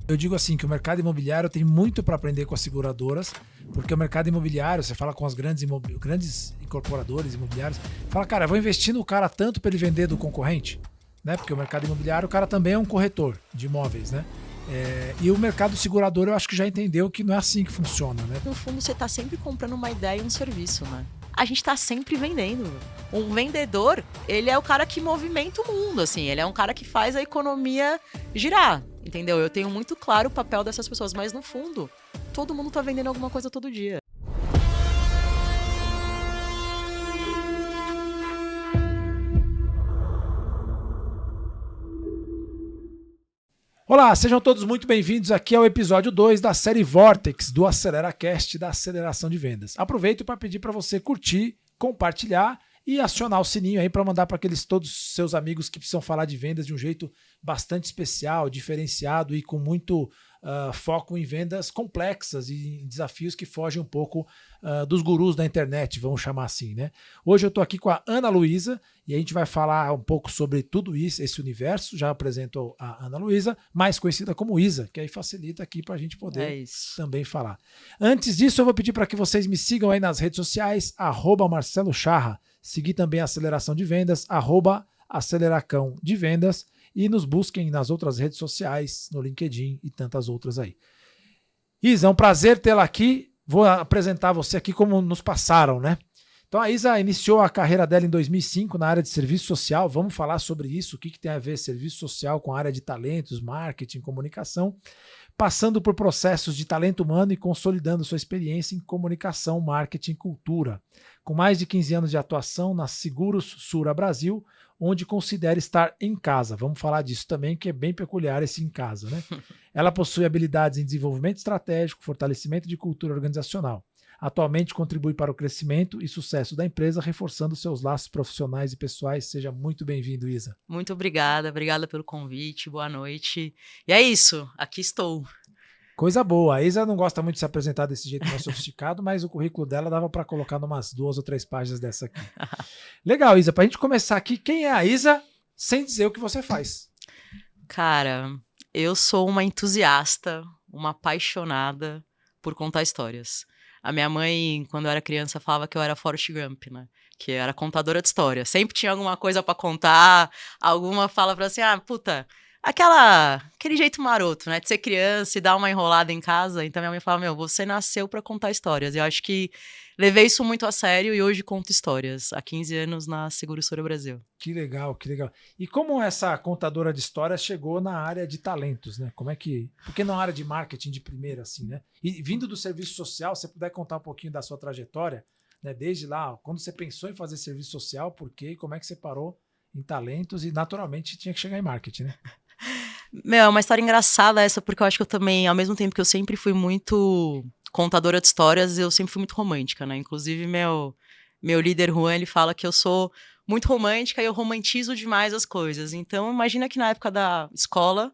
Eu digo assim que o mercado imobiliário tem muito para aprender com as seguradoras, porque o mercado imobiliário, você fala com os grandes incorporadores imobiliários, fala, cara, eu vou investir no cara tanto para ele vender do concorrente, né? Porque o mercado imobiliário, o cara também é um corretor de imóveis, né? E o mercado segurador eu acho que já entendeu que não é assim que funciona, né? No fundo, você tá sempre comprando uma ideia e um serviço, né? A gente tá sempre vendendo. Um vendedor, ele é o cara que movimenta o mundo, assim. Ele é um cara que faz a economia girar, entendeu? Eu tenho muito claro o papel dessas pessoas, mas no fundo, todo mundo tá vendendo alguma coisa todo dia. Olá, sejam todos muito bem-vindos aqui ao episódio 2 da série Vortex do AceleraCast da Aceleração de Vendas. Aproveito para pedir para você curtir, compartilhar e acionar o sininho aí para mandar para aqueles todos seus amigos que precisam falar de vendas de um jeito bastante especial, diferenciado e com muito foco em vendas complexas e em desafios que fogem um pouco dos gurus da internet, vamos chamar assim, né? Hoje eu estou aqui com a Ana Luísa e a gente vai falar um pouco sobre tudo isso, esse universo. Já apresento a Ana Luísa, mais conhecida como Isa, que aí facilita aqui para a gente poder também falar. Antes disso, eu vou pedir para que vocês me sigam aí nas redes sociais, @Marcelo Charra, seguir também a Aceleração de Vendas, @Aceleracão de Vendas, e nos busquem nas outras redes sociais, no LinkedIn e tantas outras aí. Isa, é um prazer tê-la aqui. Vou apresentar você aqui como nos passaram, né? Então a Isa iniciou a carreira dela em 2005 na área de serviço social. Vamos falar sobre isso, o que tem a ver serviço social com a área de talentos, marketing, comunicação, passando por processos de talento humano e consolidando sua experiência em comunicação, marketing e cultura. Com mais de 15 anos de atuação na Seguros Sura Brasil, onde considera estar em casa. Vamos falar disso também, que é bem peculiar esse em casa, né? Ela possui habilidades em desenvolvimento estratégico, fortalecimento de cultura organizacional. Atualmente contribui para o crescimento e sucesso da empresa, reforçando seus laços profissionais e pessoais. Seja muito bem-vindo, Isa. Muito obrigada pelo convite, boa noite. E é isso, aqui estou. Coisa boa. A Isa não gosta muito de se apresentar desse jeito mais sofisticado, mas o currículo dela dava para colocar umas 2 ou 3 páginas dessa aqui. Legal, Isa. Para a gente começar aqui, quem é a Isa sem dizer o que você faz? Cara, eu sou uma entusiasta, uma apaixonada por contar histórias. A minha mãe, quando eu era criança, falava que eu era Forrest Gump, né? Que eu era contadora de história. Sempre tinha alguma coisa para contar, alguma fala pra assim, puta, aquele jeito maroto, né? De ser criança e dar uma enrolada em casa. Então minha mãe falava, você nasceu para contar histórias. E eu acho que levei isso muito a sério e hoje conto histórias. Há 15 anos na Seguros Brasil. Que legal, que legal. E como essa contadora de histórias chegou na área de talentos, né? Como é que... Porque na área de marketing de primeira, assim, né? E vindo do serviço social, se você puder contar um pouquinho da sua trajetória, né? Desde lá, quando você pensou em fazer serviço social, por quê? E como é que você parou em talentos e naturalmente tinha que chegar em marketing, né? É uma história engraçada essa, porque eu acho que eu também, ao mesmo tempo que eu sempre fui muito contadora de histórias, eu sempre fui muito romântica, né? Inclusive, meu líder, Juan, ele fala que eu sou muito romântica e eu romantizo demais as coisas. Então, imagina que na época da escola,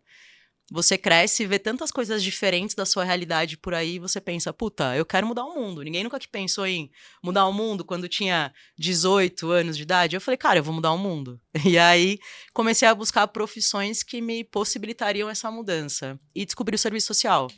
você cresce e vê tantas coisas diferentes da sua realidade por aí, você pensa, puta, eu quero mudar o mundo. Ninguém nunca que pensou em mudar o mundo quando tinha 18 anos de idade. Eu falei, cara, eu vou mudar o mundo. E aí, comecei a buscar profissões que me possibilitariam essa mudança. E descobri o serviço social.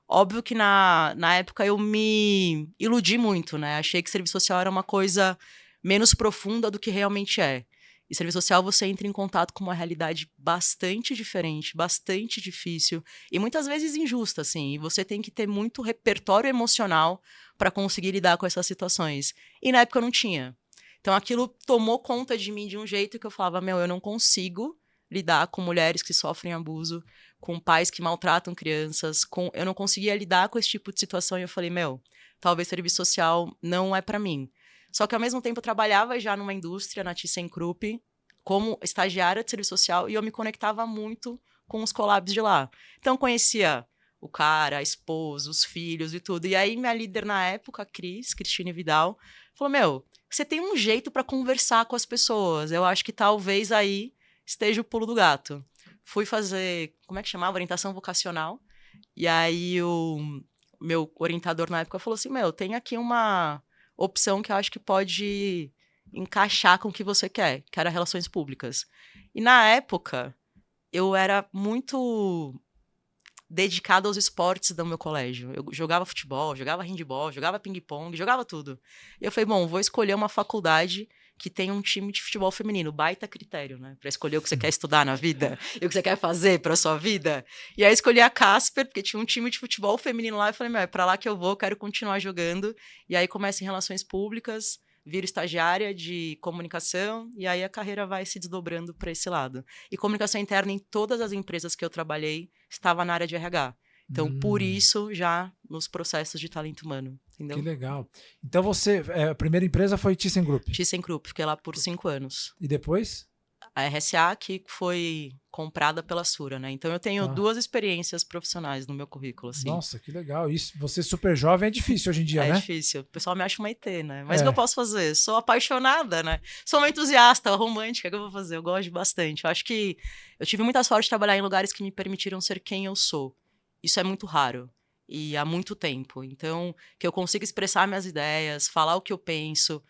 Óbvio que na época eu me iludi muito, né? Achei que serviço social era uma coisa menos profunda do que realmente é. E serviço social você entra em contato com uma realidade bastante diferente, bastante difícil e muitas vezes injusta, assim. E você tem que ter muito repertório emocional para conseguir lidar com essas situações. E na época eu não tinha. Então aquilo tomou conta de mim de um jeito que eu falava, eu não consigo lidar com mulheres que sofrem abuso, com pais que maltratam crianças, eu não conseguia lidar com esse tipo de situação e eu falei, talvez serviço social não é para mim. Só que, ao mesmo tempo, eu trabalhava já numa indústria, na ThyssenKrupp, como estagiária de serviço social, e eu me conectava muito com os collabs de lá. Então, eu conhecia o cara, a esposa, os filhos e tudo. E aí, minha líder na época, a Cristine Vidal, falou, você tem um jeito para conversar com as pessoas. Eu acho que talvez aí esteja o pulo do gato. Fui fazer, como é que chamava? Orientação vocacional. E aí, o meu orientador na época falou assim, tem aqui uma opção que eu acho que pode encaixar com o que você quer, que era relações públicas. E na época, eu era muito dedicado aos esportes do meu colégio. Eu jogava futebol, jogava handball, jogava ping-pong, jogava tudo. E eu falei, bom, vou escolher uma faculdade que tem um time de futebol feminino. Baita critério, né? Pra escolher o que você quer estudar na vida e o que você quer fazer pra sua vida. E aí escolhi a Casper, porque tinha um time de futebol feminino lá. E falei, é pra lá que eu vou, quero continuar jogando. E aí começo em relações públicas, viro estagiária de comunicação, e aí a carreira vai se desdobrando para esse lado. E comunicação interna em todas as empresas que eu trabalhei estava na área de RH. Então, por isso, já nos processos de talento humano. Entendeu? Que legal. Então você, a primeira empresa foi ThyssenKrupp? ThyssenKrupp, fiquei lá por 5 anos. E depois? A RSA, que foi comprada pela Sura, né? Então eu tenho 2 experiências profissionais no meu currículo, assim. Nossa, que legal. Isso, você super jovem é difícil hoje em dia, né? É difícil. O pessoal me acha uma ET, né? Mas o que eu posso fazer? Sou apaixonada, né? Sou uma entusiasta, romântica, o que eu vou fazer? Eu gosto bastante. Eu acho que eu tive muita sorte de trabalhar em lugares que me permitiram ser quem eu sou. Isso é muito raro. E há muito tempo. Então, que eu consiga expressar minhas ideias, falar o que eu penso,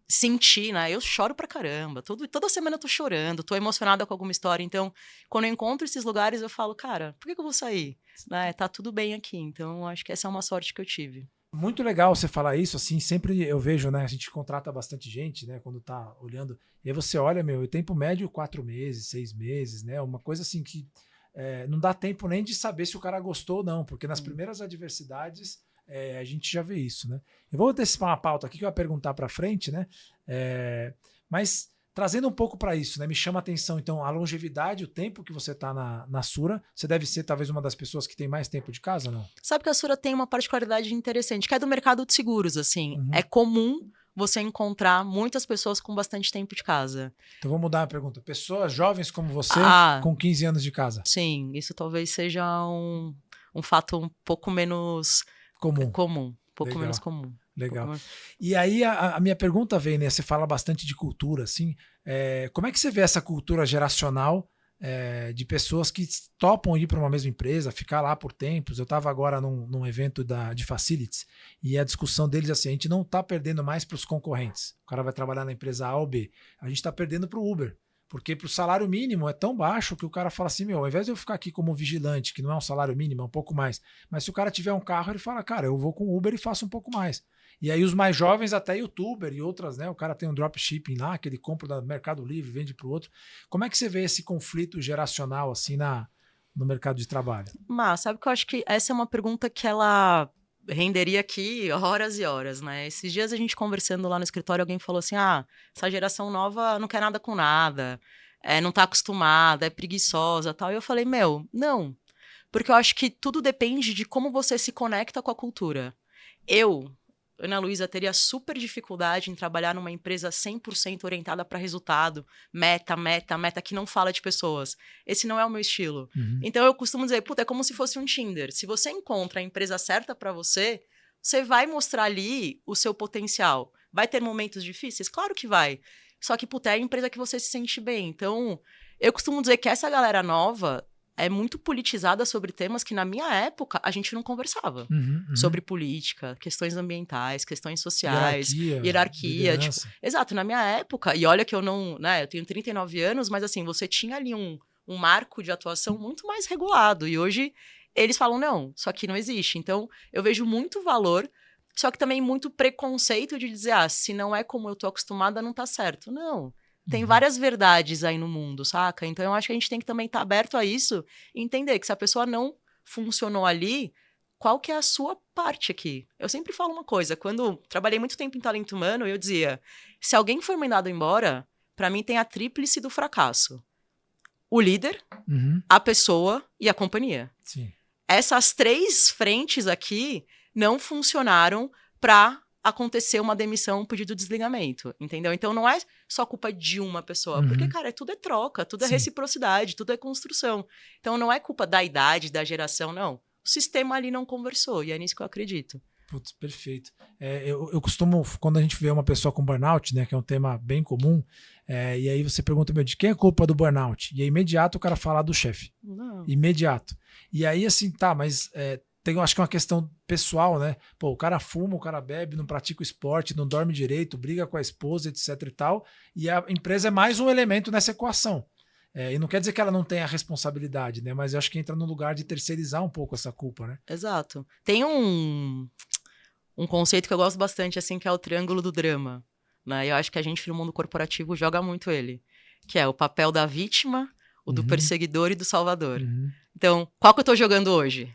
sentir, né? Eu choro pra caramba. Toda semana eu tô chorando, tô emocionada com alguma história. Então, quando eu encontro esses lugares, eu falo, cara, por que eu vou sair? Né? Tá tudo bem aqui. Então, acho que essa é uma sorte que eu tive. Muito legal você falar isso, assim, sempre eu vejo, né, a gente contrata bastante gente, né, quando tá olhando, e aí você olha, o tempo médio 4 meses, 6 meses, né, uma coisa assim que não dá tempo nem de saber se o cara gostou ou não, porque nas primeiras adversidades a gente já vê isso, né. Eu vou antecipar uma pauta aqui que eu ia perguntar para frente, né, mas trazendo um pouco para isso, né, me chama a atenção, então, a longevidade, o tempo que você está na Sura, você deve ser talvez uma das pessoas que tem mais tempo de casa, não? Sabe que a Sura tem uma particularidade interessante, que é do mercado de seguros, assim. É comum você encontrar muitas pessoas com bastante tempo de casa. Então vou mudar a pergunta. Pessoas jovens como você, com 15 anos de casa? Sim, isso talvez seja um fato um pouco menos comum. Menos comum. Legal. E aí a minha pergunta vem, né? Você fala bastante de cultura, assim. Como é que você vê essa cultura geracional de pessoas que topam ir para uma mesma empresa, ficar lá por tempos? Eu estava agora num evento de Facilities e a discussão deles assim, a gente não está perdendo mais para os concorrentes. O cara vai trabalhar na empresa A ou B. A gente está perdendo para o Uber. Porque para o salário mínimo é tão baixo que o cara fala assim, ao invés de eu ficar aqui como vigilante, que não é um salário mínimo, é um pouco mais, mas se o cara tiver um carro, ele fala, cara, eu vou com Uber e faço um pouco mais. E aí os mais jovens, até YouTuber e outras, né? O cara tem um dropshipping lá, que ele compra do Mercado Livre, vende para o outro. Como é que você vê esse conflito geracional assim no mercado de trabalho? Mas sabe que eu acho que essa é uma pergunta que ela renderia aqui horas e horas, né? Esses dias a gente conversando lá no escritório, alguém falou assim, essa geração nova não quer nada com nada, não tá acostumada, é preguiçosa, tal. E eu falei, não. Porque eu acho que tudo depende de como você se conecta com a cultura. Ana Luísa, teria super dificuldade em trabalhar numa empresa 100% orientada para resultado, meta, que não fala de pessoas. Esse não é o meu estilo. Então, eu costumo dizer, é como se fosse um Tinder. Se você encontra a empresa certa para você, você vai mostrar ali o seu potencial. Vai ter momentos difíceis? Claro que vai. Só que, é a empresa que você se sente bem. Então, eu costumo dizer que essa galera nova é muito politizada sobre temas que, na minha época, a gente não conversava. Sobre política, questões ambientais, questões sociais, hierarquia. Exato, na minha época, e olha que eu não, né, eu tenho 39 anos, mas assim, você tinha ali um marco de atuação muito mais regulado. E hoje, eles falam, não, isso aqui não existe. Então, eu vejo muito valor, só que também muito preconceito de dizer, se não é como eu tô acostumada, não tá certo. Não. Tem várias verdades aí no mundo, saca? Então, eu acho que a gente tem que também estar aberto a isso e entender que se a pessoa não funcionou ali, qual que é a sua parte aqui? Eu sempre falo uma coisa, quando trabalhei muito tempo em talento humano, eu dizia, se alguém foi mandado embora, pra mim tem a tríplice do fracasso. O líder, a pessoa e a companhia. Sim. Essas 3 frentes aqui não funcionaram pra acontecer uma demissão, um pedido de desligamento, entendeu? Então não é só culpa de uma pessoa, porque, cara, tudo é troca, tudo é reciprocidade, tudo é construção. Então não é culpa da idade, da geração, não. O sistema ali não conversou, e é nisso que eu acredito. Putz, perfeito. Eu costumo, quando a gente vê uma pessoa com burnout, né, que é um tema bem comum, e aí você pergunta, de quem é a culpa do burnout? E é imediato o cara fala do chefe. Não. Imediato. E aí, assim, mas acho que é uma questão pessoal, né? O cara fuma, o cara bebe, não pratica o esporte, não dorme direito, briga com a esposa, etc e tal, e a empresa é mais um elemento nessa equação. E não quer dizer que ela não tenha responsabilidade, né? Mas eu acho que entra no lugar de terceirizar um pouco essa culpa, né? Exato. Tem um conceito que eu gosto bastante, assim, que é o triângulo do drama, né? Eu acho que a gente no mundo corporativo joga muito ele, que é o papel da vítima, o do perseguidor e do salvador. Então, qual que eu tô jogando hoje?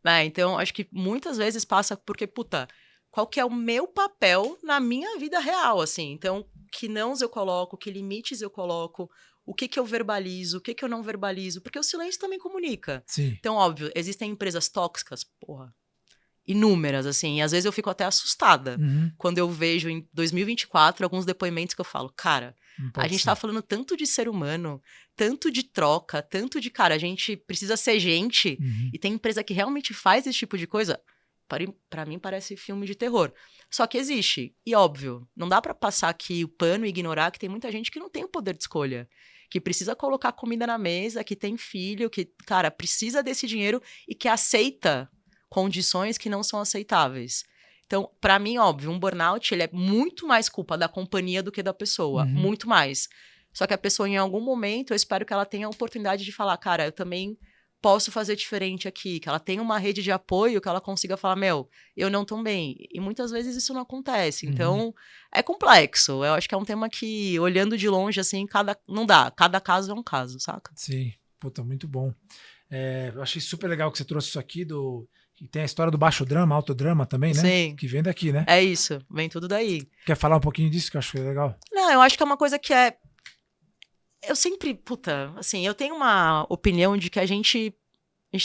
Né? Então, acho que muitas vezes passa porque, puta, qual que é o meu papel na minha vida real, assim? Então, que nãos eu coloco, que limites eu coloco, o que que eu verbalizo, o que que eu não verbalizo, porque o silêncio também comunica. Sim. Então, óbvio, existem empresas tóxicas, porra, inúmeras, assim, e às vezes eu fico até assustada quando eu vejo em 2024 alguns depoimentos que eu falo, cara, a gente tá falando tanto de ser humano, tanto de troca, tanto de, cara, a gente precisa ser gente, e tem empresa que realmente faz esse tipo de coisa. Pra mim parece filme de terror. Só que existe. E óbvio, não dá pra passar aqui o pano e ignorar que tem muita gente que não tem o poder de escolha. Que precisa colocar comida na mesa, que tem filho, que, cara, precisa desse dinheiro e que aceita condições que não são aceitáveis. Então, pra mim, óbvio, um burnout ele é muito mais culpa da companhia do que da pessoa. Muito mais. Só que a pessoa, em algum momento, eu espero que ela tenha a oportunidade de falar, cara, eu também posso fazer diferente aqui, que ela tenha uma rede de apoio, que ela consiga falar, meu, eu não tô bem. E muitas vezes isso não acontece. Então, é complexo. Eu acho que é um tema que, olhando de longe, assim, não dá. Cada caso é um caso, saca? Sim. Puta, muito bom. Eu achei super legal que você trouxe isso aqui que tem a história do baixo drama, alto drama também, né? Sim. Que vem daqui, né? É isso. Vem tudo daí. Quer falar um pouquinho disso que eu acho legal? Não, eu acho que é uma coisa que é... Eu sempre, puta, assim, eu tenho uma opinião de que a gente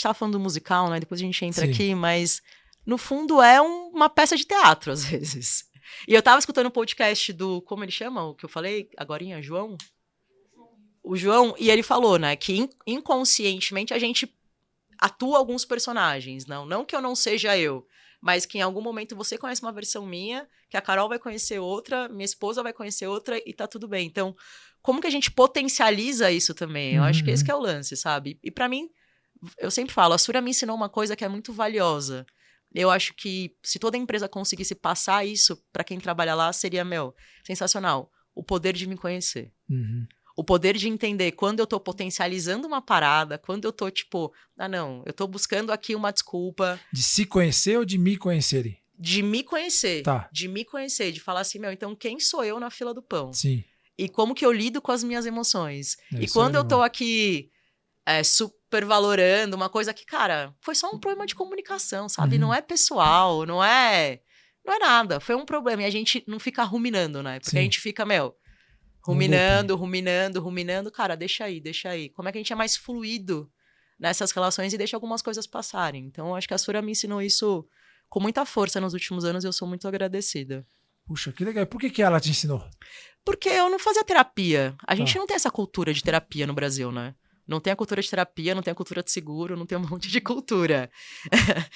tava falando do musical, né? Depois a gente entra aqui, mas no fundo é uma peça de teatro, às vezes. E eu tava escutando um podcast do, como ele chama, o que eu falei agorinha, João? O João, e ele falou, né, que inconscientemente a gente atua alguns personagens, não que eu não seja eu, mas que em algum momento você conhece uma versão minha, que a Carol vai conhecer outra, minha esposa vai conhecer outra e tá tudo bem. Então, como que a gente potencializa isso também? Eu acho que esse que é o lance, sabe? E pra mim, eu sempre falo, a Sura me ensinou uma coisa que é muito valiosa. Eu acho que se toda empresa conseguisse passar isso pra quem trabalha lá, seria, sensacional. O poder de me conhecer. O poder de entender quando eu tô potencializando uma parada, quando eu tô, tipo, não, eu tô buscando aqui uma desculpa. De se conhecer ou de me conhecerem? De me conhecer. Tá. De me conhecer, de falar assim, então quem sou eu na fila do pão? Sim. E como que eu lido com as minhas emoções? E quando eu tô aqui supervalorando uma coisa que, cara, foi só um problema de comunicação, sabe? Não é pessoal, não é nada. Foi um problema. E a gente não fica ruminando, né? Porque a gente fica, ruminando. Cara, deixa aí. Como é que a gente é mais fluido nessas relações e deixa algumas coisas passarem? Então, eu acho que a Sura me ensinou isso com muita força nos últimos anos e eu sou muito agradecida. Puxa, que legal. Por que ela te ensinou? Porque eu não fazia terapia. A gente não tem essa cultura de terapia no Brasil, né? Não tem a cultura de terapia, não tem a cultura de seguro, não tem um monte de cultura.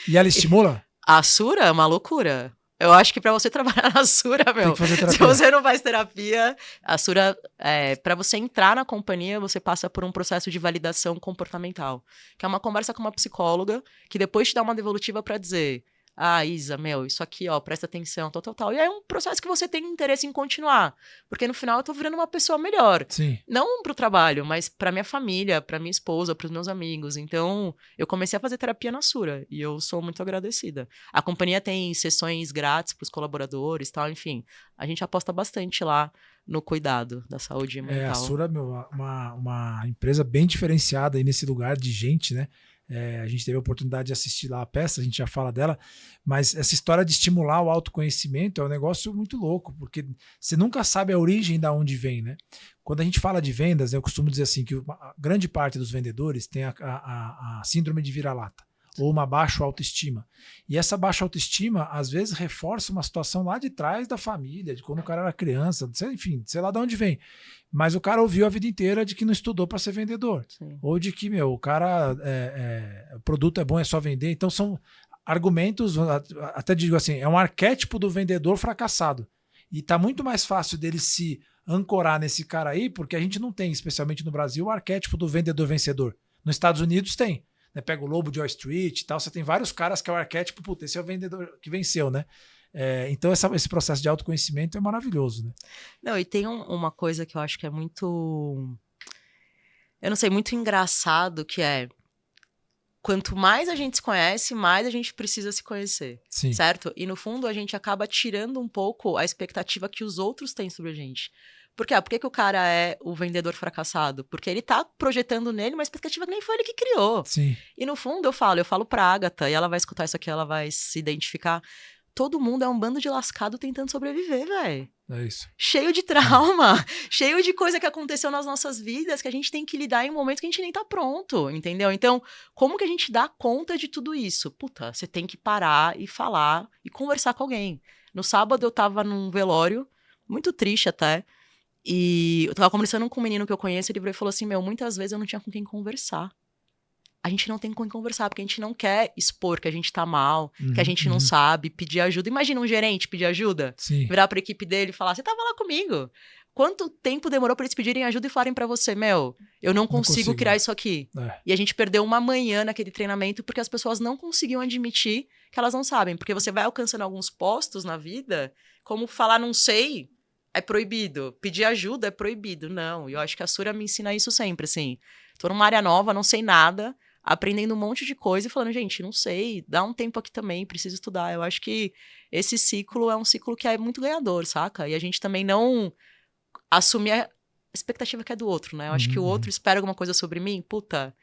E ela estimula? A Sura é uma loucura. Eu acho que pra você trabalhar na Sura, se você não faz terapia, a Sura, pra você entrar na companhia, você passa por um processo de validação comportamental, que é uma conversa com uma psicóloga, que depois te dá uma devolutiva pra dizer, Isa, isso aqui, ó, presta atenção, tal. E é um processo que você tem interesse em continuar, porque no final eu tô virando uma pessoa melhor. Sim. Não pro trabalho, mas pra minha família, pra minha esposa, pros meus amigos. Então, eu comecei a fazer terapia na Sura e eu sou muito agradecida. A companhia tem sessões grátis pros colaboradores, tal, enfim. A gente aposta bastante lá no cuidado da saúde mental. A Sura, uma empresa bem diferenciada aí nesse lugar de gente, né? A gente teve a oportunidade de assistir lá a peça, a gente já fala dela, mas essa história de estimular o autoconhecimento é um negócio muito louco, porque você nunca sabe a origem da onde vem, né? Quando a gente fala de vendas, eu costumo dizer assim, que a grande parte dos vendedores tem a síndrome de vira-lata, ou uma baixa autoestima. E essa baixa autoestima, às vezes, reforça uma situação lá de trás da família, de quando o cara era criança, enfim, sei lá de onde vem. Mas o cara ouviu a vida inteira de que não estudou para ser vendedor. Sim. Ou de que, o cara, o produto é bom, é só vender. Então, são argumentos, até digo assim, é um arquétipo do vendedor fracassado. E tá muito mais fácil dele se ancorar nesse cara aí, porque a gente não tem, especialmente no Brasil, o arquétipo do vendedor vencedor. Nos Estados Unidos tem. Né? Pega o Lobo de Wall Street e tal, você tem vários caras que é o arquétipo, puta, esse é o vendedor que venceu, né? Então esse processo de autoconhecimento é maravilhoso, né? Não, e tem uma coisa que eu acho que é muito eu não sei, muito engraçado que é, quanto mais a gente se conhece, mais a gente precisa se conhecer, Sim. certo? E no fundo a gente acaba tirando um pouco a expectativa que os outros têm sobre a gente. Por quê? Por que o cara é o vendedor fracassado? Porque ele tá projetando nele uma expectativa que nem foi ele que criou. Sim. E no fundo eu falo pra Agatha, e ela vai escutar isso aqui, ela vai se identificar. Todo mundo é um bando de lascado tentando sobreviver, velho. É isso. Cheio de trauma, cheio de coisa que aconteceu nas nossas vidas que a gente tem que lidar em momentos que a gente nem tá pronto, entendeu? Então, como que a gente dá conta de tudo isso? Puta, você tem que parar e falar e conversar com alguém. No sábado eu tava num velório, muito triste até, e eu tava conversando com um menino que eu conheço, ele virou e falou assim, muitas vezes eu não tinha com quem conversar. A gente não tem com quem conversar, porque a gente não quer expor que a gente tá mal, que a gente não sabe, pedir ajuda. Imagina um gerente pedir ajuda, Sim. virar pra equipe dele e falar, você tava lá comigo. Quanto tempo demorou pra eles pedirem ajuda e falarem pra você, eu não consigo criar isso aqui. E a gente perdeu uma manhã naquele treinamento porque as pessoas não conseguiam admitir que elas não sabem. Porque você vai alcançando alguns postos na vida, como falar não sei é proibido, pedir ajuda é proibido. Não, e eu acho que a Sura me ensina isso sempre, assim. Tô numa área nova, não sei nada, aprendendo um monte de coisa e falando, gente, não sei, dá um tempo aqui também, preciso estudar. Eu acho que esse ciclo é um ciclo que é muito ganhador, saca? E a gente também não assumir a expectativa que é do outro, né? Eu acho que o outro espera alguma coisa sobre mim, puta,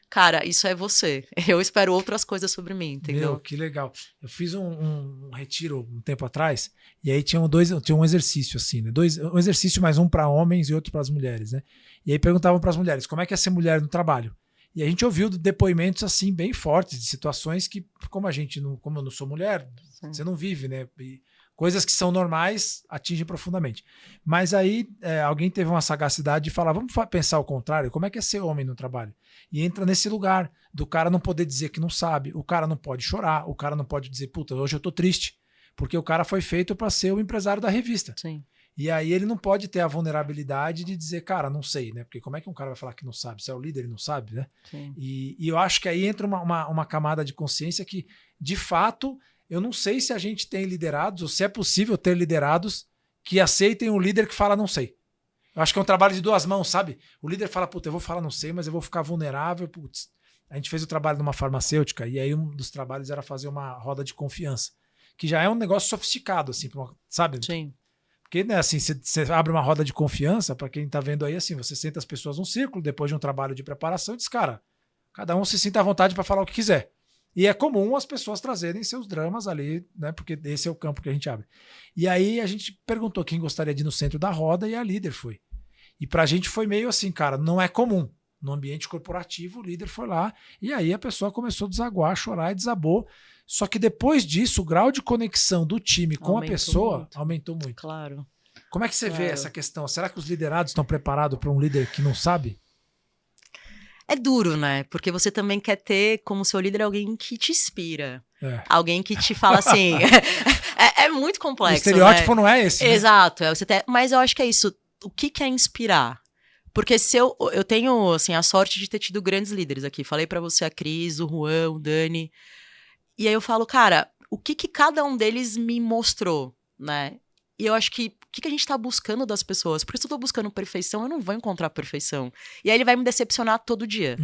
cara, isso é você. Eu espero outras coisas sobre mim, entendeu? Meu, que legal. Eu fiz um retiro um tempo atrás, e aí tinha um exercício assim, né? Um exercício mais um para homens e outro para as mulheres, né? E aí perguntavam para as mulheres, como é que é ser mulher no trabalho? E a gente ouviu depoimentos assim bem fortes, de situações que, como eu não sou mulher, sim, você não vive, né? E coisas que são normais atingem profundamente. Mas aí alguém teve uma sagacidade de falar, vamos pensar ao contrário, como é que é ser homem no trabalho? E entra nesse lugar do cara não poder dizer que não sabe, o cara não pode chorar, o cara não pode dizer, puta, hoje eu tô triste, porque o cara foi feito para ser o empresário da revista. Sim. E aí ele não pode ter a vulnerabilidade de dizer, cara, não sei, né? Porque como é que um cara vai falar que não sabe? Se é o líder, ele não sabe, né? E eu acho que aí entra uma camada de consciência que, de fato, eu não sei se a gente tem liderados, ou se é possível ter liderados que aceitem um líder que fala não sei. Eu acho que é um trabalho de duas mãos, sabe? O líder fala, puta, eu vou falar não sei, mas eu vou ficar vulnerável. Putz. A gente fez o trabalho numa farmacêutica e aí um dos trabalhos era fazer uma roda de confiança, que já é um negócio sofisticado, assim, sabe? Sim. Porque, né, assim, você abre uma roda de confiança, para quem tá vendo aí, assim, você senta as pessoas num círculo, depois de um trabalho de preparação, e diz, cara, cada um se sinta à vontade para falar o que quiser. E é comum as pessoas trazerem seus dramas ali, né, porque esse é o campo que a gente abre. E aí a gente perguntou quem gostaria de ir no centro da roda e a líder foi. E pra gente foi meio assim, cara, não é comum. No ambiente corporativo, o líder foi lá, e aí a pessoa começou a desaguar, chorar e desabou. Só que depois disso, o grau de conexão do time com a pessoa aumentou muito. Claro. Como é que você vê essa questão? Será que os liderados estão preparados para um líder que não sabe? É duro, né? Porque você também quer ter como seu líder alguém que te inspira. Alguém que te fala assim... é muito complexo, o estereótipo, né? Não é esse, né? Exato. Mas eu acho que é isso. O que é inspirar? Porque se eu tenho assim, a sorte de ter tido grandes líderes aqui. Falei pra você a Cris, o Juan, o Dani... E aí eu falo, cara, o que cada um deles me mostrou, né? E eu acho que o que a gente tá buscando das pessoas? Porque se eu tô buscando perfeição, eu não vou encontrar perfeição. E aí ele vai me decepcionar todo dia.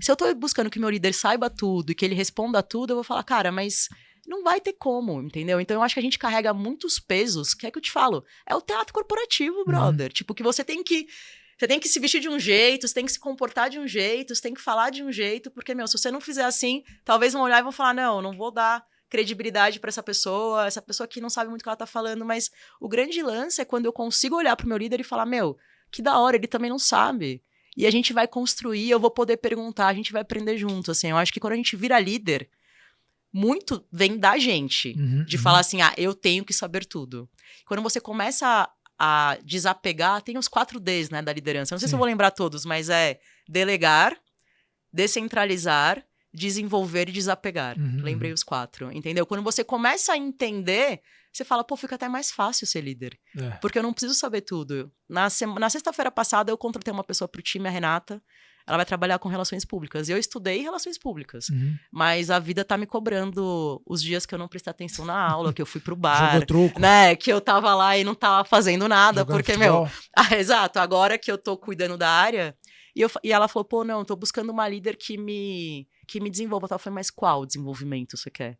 Se eu tô buscando que meu líder saiba tudo e que ele responda tudo, eu vou falar, cara, mas não vai ter como, entendeu? Então eu acho que a gente carrega muitos pesos, que é que eu te falo, é o teatro corporativo, brother. Tipo, que você tem que se vestir de um jeito, você tem que se comportar de um jeito, você tem que falar de um jeito, porque, se você não fizer assim, talvez vão olhar e vão falar, não vou dar credibilidade pra essa pessoa que não sabe muito o que ela tá falando, mas o grande lance é quando eu consigo olhar pro meu líder e falar, que da hora, ele também não sabe. E a gente vai construir, eu vou poder perguntar, a gente vai aprender junto, assim. Eu acho que quando a gente vira líder, muito vem da gente, de falar assim, eu tenho que saber tudo. Quando você começa a desapegar, tem os 4 Ds, né, da liderança. Eu não sei se eu vou lembrar todos, mas é delegar, descentralizar, desenvolver e desapegar. Lembrei os 4, entendeu? Quando você começa a entender, você fala, fica até mais fácil ser líder. Porque eu não preciso saber tudo. Na sexta-feira passada, eu contratei uma pessoa pro time, a Renata. Ela vai trabalhar com relações públicas. Eu estudei relações públicas. Mas a vida tá me cobrando os dias que eu não prestei atenção na aula, que eu fui pro bar. Jogou truco. Né? Que eu tava lá e não tava fazendo nada. Jogando porque, futebol. exato. Agora que eu tô cuidando da área, E ela falou, pô, não, tô buscando uma líder que me desenvolva. Eu falei, mas qual desenvolvimento você quer?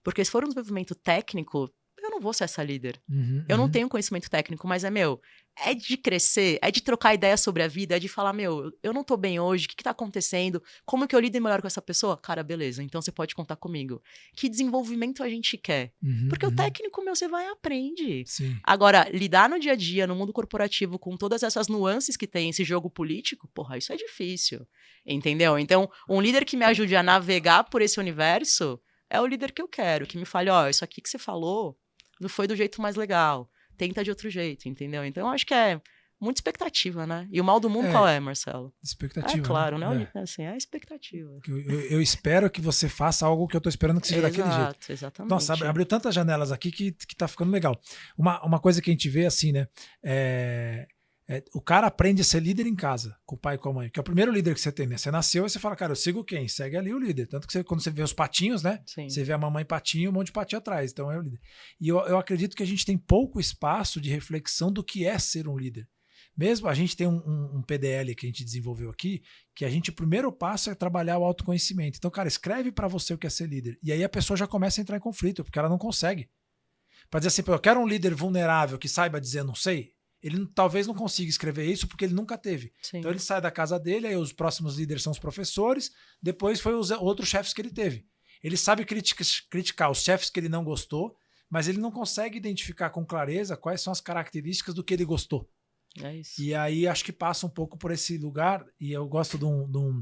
Porque se for um desenvolvimento técnico, eu não vou ser essa líder. Eu não tenho conhecimento técnico, mas é de crescer, é de trocar ideia sobre a vida, é de falar, eu não tô bem hoje, o que tá acontecendo? Como que eu lido melhor com essa pessoa? Cara, beleza, então você pode contar comigo. Que desenvolvimento a gente quer? Porque o técnico, você vai e aprende. Sim. Agora, lidar no dia a dia, no mundo corporativo, com todas essas nuances que tem esse jogo político, porra, isso é difícil, entendeu? Então, um líder que me ajude a navegar por esse universo é o líder que eu quero, que me fale, isso aqui que você falou não foi do jeito mais legal. Tenta de outro jeito, entendeu? Então, eu acho que é muita expectativa, né? E o mal do mundo qual é, Marcelo? Expectativa. É claro, né? É. É expectativa. Eu espero que você faça algo que eu tô esperando que seja daquele jeito. Exatamente. Nossa, abriu tantas janelas aqui que tá ficando legal. Uma coisa que a gente vê assim, né? O cara aprende a ser líder em casa, com o pai e com a mãe, que é o primeiro líder que você tem, né? Você nasceu e você fala, cara, eu sigo quem? Segue ali o líder. Tanto que quando você vê os patinhos, né? Sim. Você vê a mamãe patinho, um monte de patinho atrás. Então é o líder. E eu acredito que a gente tem pouco espaço de reflexão do que é ser um líder. Mesmo a gente tem um PDL que a gente desenvolveu aqui, que o primeiro passo é trabalhar o autoconhecimento. Então, cara, escreve para você o que é ser líder. E aí a pessoa já começa a entrar em conflito, porque ela não consegue. Para dizer assim, eu quero um líder vulnerável que saiba dizer não sei. Ele talvez não consiga escrever isso porque ele nunca teve. Sim. Então ele sai da casa dele, aí os próximos líderes são os professores, depois foi os outros chefes que ele teve. Ele sabe criticar os chefes que ele não gostou, mas ele não consegue identificar com clareza quais são as características do que ele gostou. É isso. E aí acho que passa um pouco por esse lugar, e eu gosto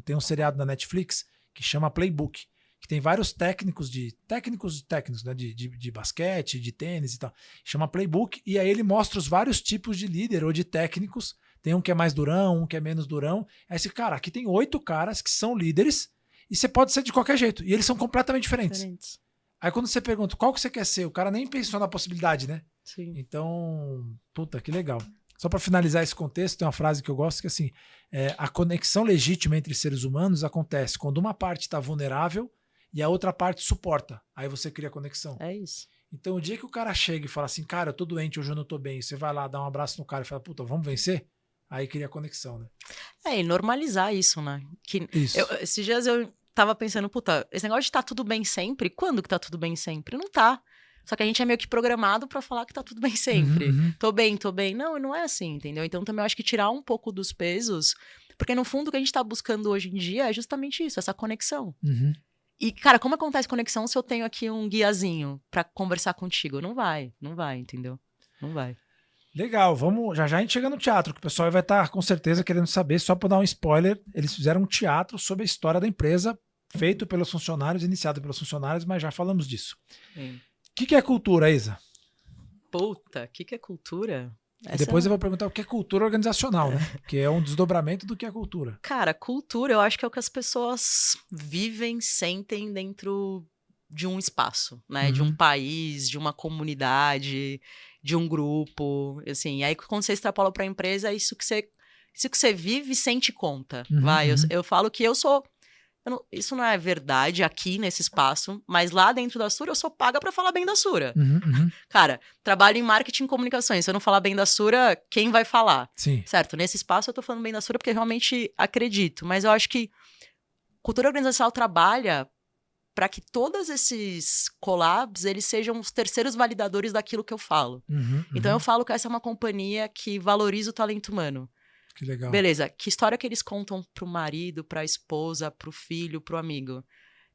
tem um seriado na Netflix que chama Playbook, que tem vários técnicos, né, de basquete, de tênis e tal. Chama Playbook, e aí ele mostra os vários tipos de líder ou de técnicos. Tem um que é mais durão, um que é menos durão. Aí esse cara, aqui tem 8 caras que são líderes, e você pode ser de qualquer jeito. E eles são completamente diferentes. Aí quando você pergunta qual que você quer ser, o cara nem pensou na possibilidade, né? Sim. Então, puta, que legal. Só para finalizar esse contexto, tem uma frase que eu gosto que é assim, a conexão legítima entre seres humanos acontece quando uma parte está vulnerável e a outra parte suporta. Aí você cria conexão. É isso. Então, o dia que o cara chega e fala assim, cara, eu tô doente, hoje eu não tô bem, você vai lá, dá um abraço no cara e fala, puta, vamos vencer? Aí cria conexão, né? E normalizar isso, né? Isso. Esses dias eu tava pensando, puta, esse negócio de tá tudo bem sempre, quando que tá tudo bem sempre? Não tá. Só que a gente é meio que programado pra falar que tá tudo bem sempre. Tô bem. Não é assim, entendeu? Então também eu acho que tirar um pouco dos pesos, porque no fundo o que a gente tá buscando hoje em dia é justamente isso, essa conexão. E, cara, como acontece conexão se eu tenho aqui um guiazinho pra conversar contigo? Não vai, entendeu? Não vai. Legal, vamos. Já a gente chega no teatro, que o pessoal vai estar com certeza querendo saber. Só para dar um spoiler, eles fizeram um teatro sobre a história da empresa, feito pelos funcionários, iniciado pelos funcionários, mas já falamos disso. O que é cultura, Isa? Puta, o que é cultura? E depois eu vou perguntar o que é cultura organizacional, né? Que é um desdobramento do que é cultura. Cara, cultura eu acho que é o que as pessoas vivem, sentem dentro de um espaço, né? De um país, de uma comunidade, de um grupo, assim. E aí quando você extrapola para a empresa, é isso que você vive, sente conta. Eu falo que isso não é verdade aqui nesse espaço, mas lá dentro da Sura eu sou paga pra falar bem da Sura. Cara, trabalho em marketing e comunicações. Se eu não falar bem da Sura, quem vai falar? Sim. Certo, nesse espaço eu tô falando bem da Sura porque eu realmente acredito. Mas eu acho que cultura organizacional trabalha para que todos esses collabs, eles sejam os terceiros validadores daquilo que eu falo. Então eu falo que essa é uma companhia que valoriza o talento humano. Que legal. Beleza, que história que eles contam pro marido, pra esposa, pro filho, pro amigo?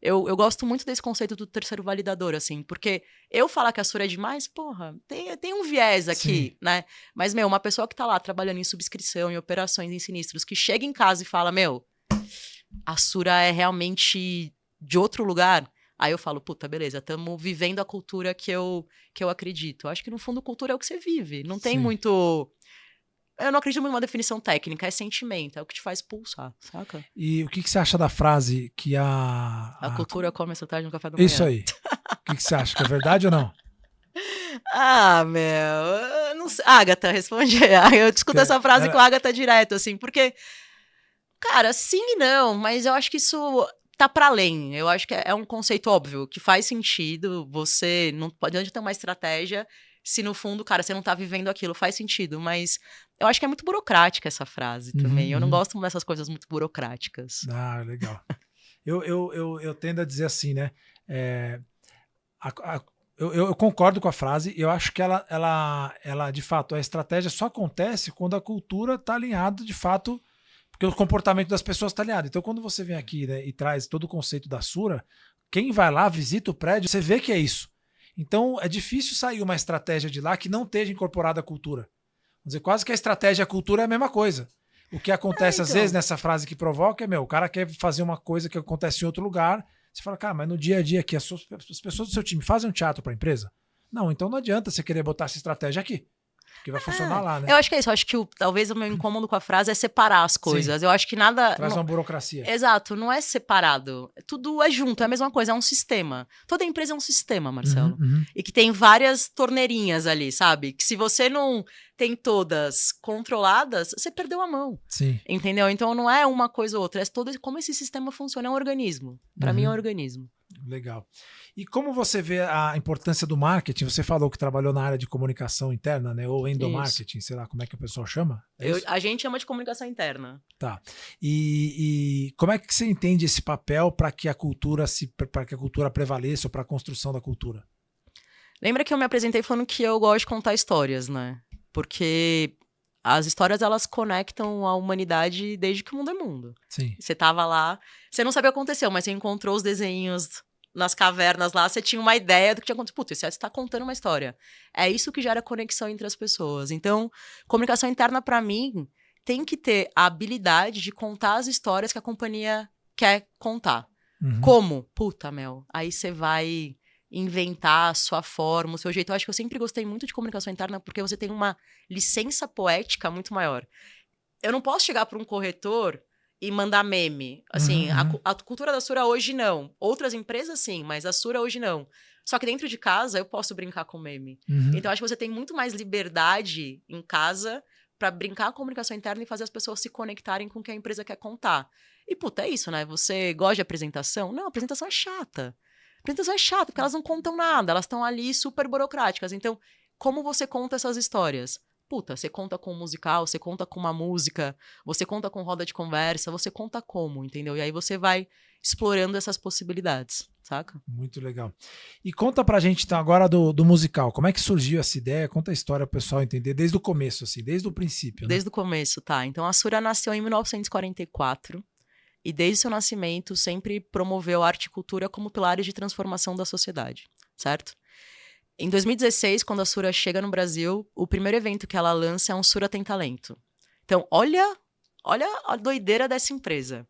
Eu gosto muito desse conceito do terceiro validador, assim, porque eu falar que a Sura é demais, porra, tem um viés aqui, Sim. Né? Mas, uma pessoa que tá lá trabalhando em subscrição, em operações, em sinistros, que chega em casa e fala, a Sura é realmente de outro lugar, aí eu falo, puta, beleza, estamos vivendo a cultura que eu acredito. Acho que, no fundo, cultura é o que você vive, não tem muito... Eu não acredito muito numa definição técnica, é sentimento, é o que te faz pulsar, saca? E o que você acha da frase que a cultura come essa tarde no café da manhã? Isso aí. O que você acha? Que é verdade ou não? Eu não sei. Agatha, responde aí. Eu discuto essa frase com a Agatha direto, assim, porque, cara, sim e não, mas eu acho que isso tá pra além. Eu acho que é um conceito óbvio, que faz sentido, você não pode ter uma estratégia se no fundo, cara, você não tá vivendo aquilo, faz sentido. Mas eu acho que é muito burocrática essa frase também. Eu não gosto dessas coisas muito burocráticas. Ah, legal. Eu tendo a dizer assim, né? Eu concordo com a frase, eu acho que ela, de fato, a estratégia só acontece quando a cultura está alinhada, de fato, porque o comportamento das pessoas está alinhado. Então, quando você vem aqui, né, e traz todo o conceito da Sura, quem vai lá, visita o prédio, você vê que é isso. Então, é difícil sair uma estratégia de lá que não esteja incorporada à cultura. Vamos dizer, quase que a estratégia e a cultura é a mesma coisa. O que acontece, às vezes, nessa frase que provoca é, o cara quer fazer uma coisa que acontece em outro lugar. Você fala, cara, mas no dia a dia aqui, as pessoas do seu time fazem um teatro para a empresa? Não, então não adianta você querer botar essa estratégia aqui. Porque vai funcionar lá, né? Eu acho que é isso. Eu acho que talvez o meu incômodo com a frase é separar as coisas. Sim. Eu acho que nada... Traz uma burocracia. Exato, não é separado. Tudo é junto, é a mesma coisa, é um sistema. Toda empresa é um sistema, Marcelo. E que tem várias torneirinhas ali, sabe? Que se você não tem todas controladas, você perdeu a mão. Sim. Entendeu? Então não é uma coisa ou outra, é todo como esse sistema funciona, é um organismo. Para mim é um organismo. Legal. E como você vê a importância do marketing? Você falou que trabalhou na área de comunicação interna, né? Ou endomarketing, sei lá como é que o pessoal chama? A gente chama de comunicação interna. Tá. E como é que você entende esse papel para que a cultura prevaleça ou para a construção da cultura? Lembra que eu me apresentei falando que eu gosto de contar histórias, né? Porque as histórias, elas conectam a humanidade desde que o mundo é mundo. Sim. Você tava lá, você não sabia o que aconteceu, mas você encontrou os desenhos nas cavernas lá, você tinha uma ideia do que tinha acontecido. Putz, você está contando uma história. É isso que gera conexão entre as pessoas. Então, comunicação interna, para mim, tem que ter a habilidade de contar as histórias que a companhia quer contar. Como? Puta, Mel, aí você vai inventar a sua forma, o seu jeito. Eu acho que eu sempre gostei muito de comunicação interna porque você tem uma licença poética muito maior. Eu não posso chegar para um corretor e mandar meme. Assim, a cultura da Sura hoje não. Outras empresas sim, mas a Sura hoje não. Só que dentro de casa eu posso brincar com meme. Então eu acho que você tem muito mais liberdade em casa para brincar com a comunicação interna e fazer as pessoas se conectarem com o que a empresa quer contar. E puta, é isso, né? Você gosta de apresentação? Não, a apresentação é chata. Apresentação é chata, porque elas não contam nada, elas estão ali super burocráticas. Então, como você conta essas histórias? Puta, você conta com um musical, você conta com uma música, você conta com roda de conversa, você conta como, entendeu? E aí você vai explorando essas possibilidades, saca? Muito legal. E conta pra gente, então, agora do musical. Como é que surgiu essa ideia? Conta a história pro pessoal entender desde o começo, assim, desde o princípio. Desde o começo, tá. Então, a Sura nasceu em 1944. E desde seu nascimento sempre promoveu a arte e cultura como pilares de transformação da sociedade, certo? Em 2016, quando a Sura chega no Brasil, o primeiro evento que ela lança é um Sura Tem Talento. Então, olha a doideira dessa empresa.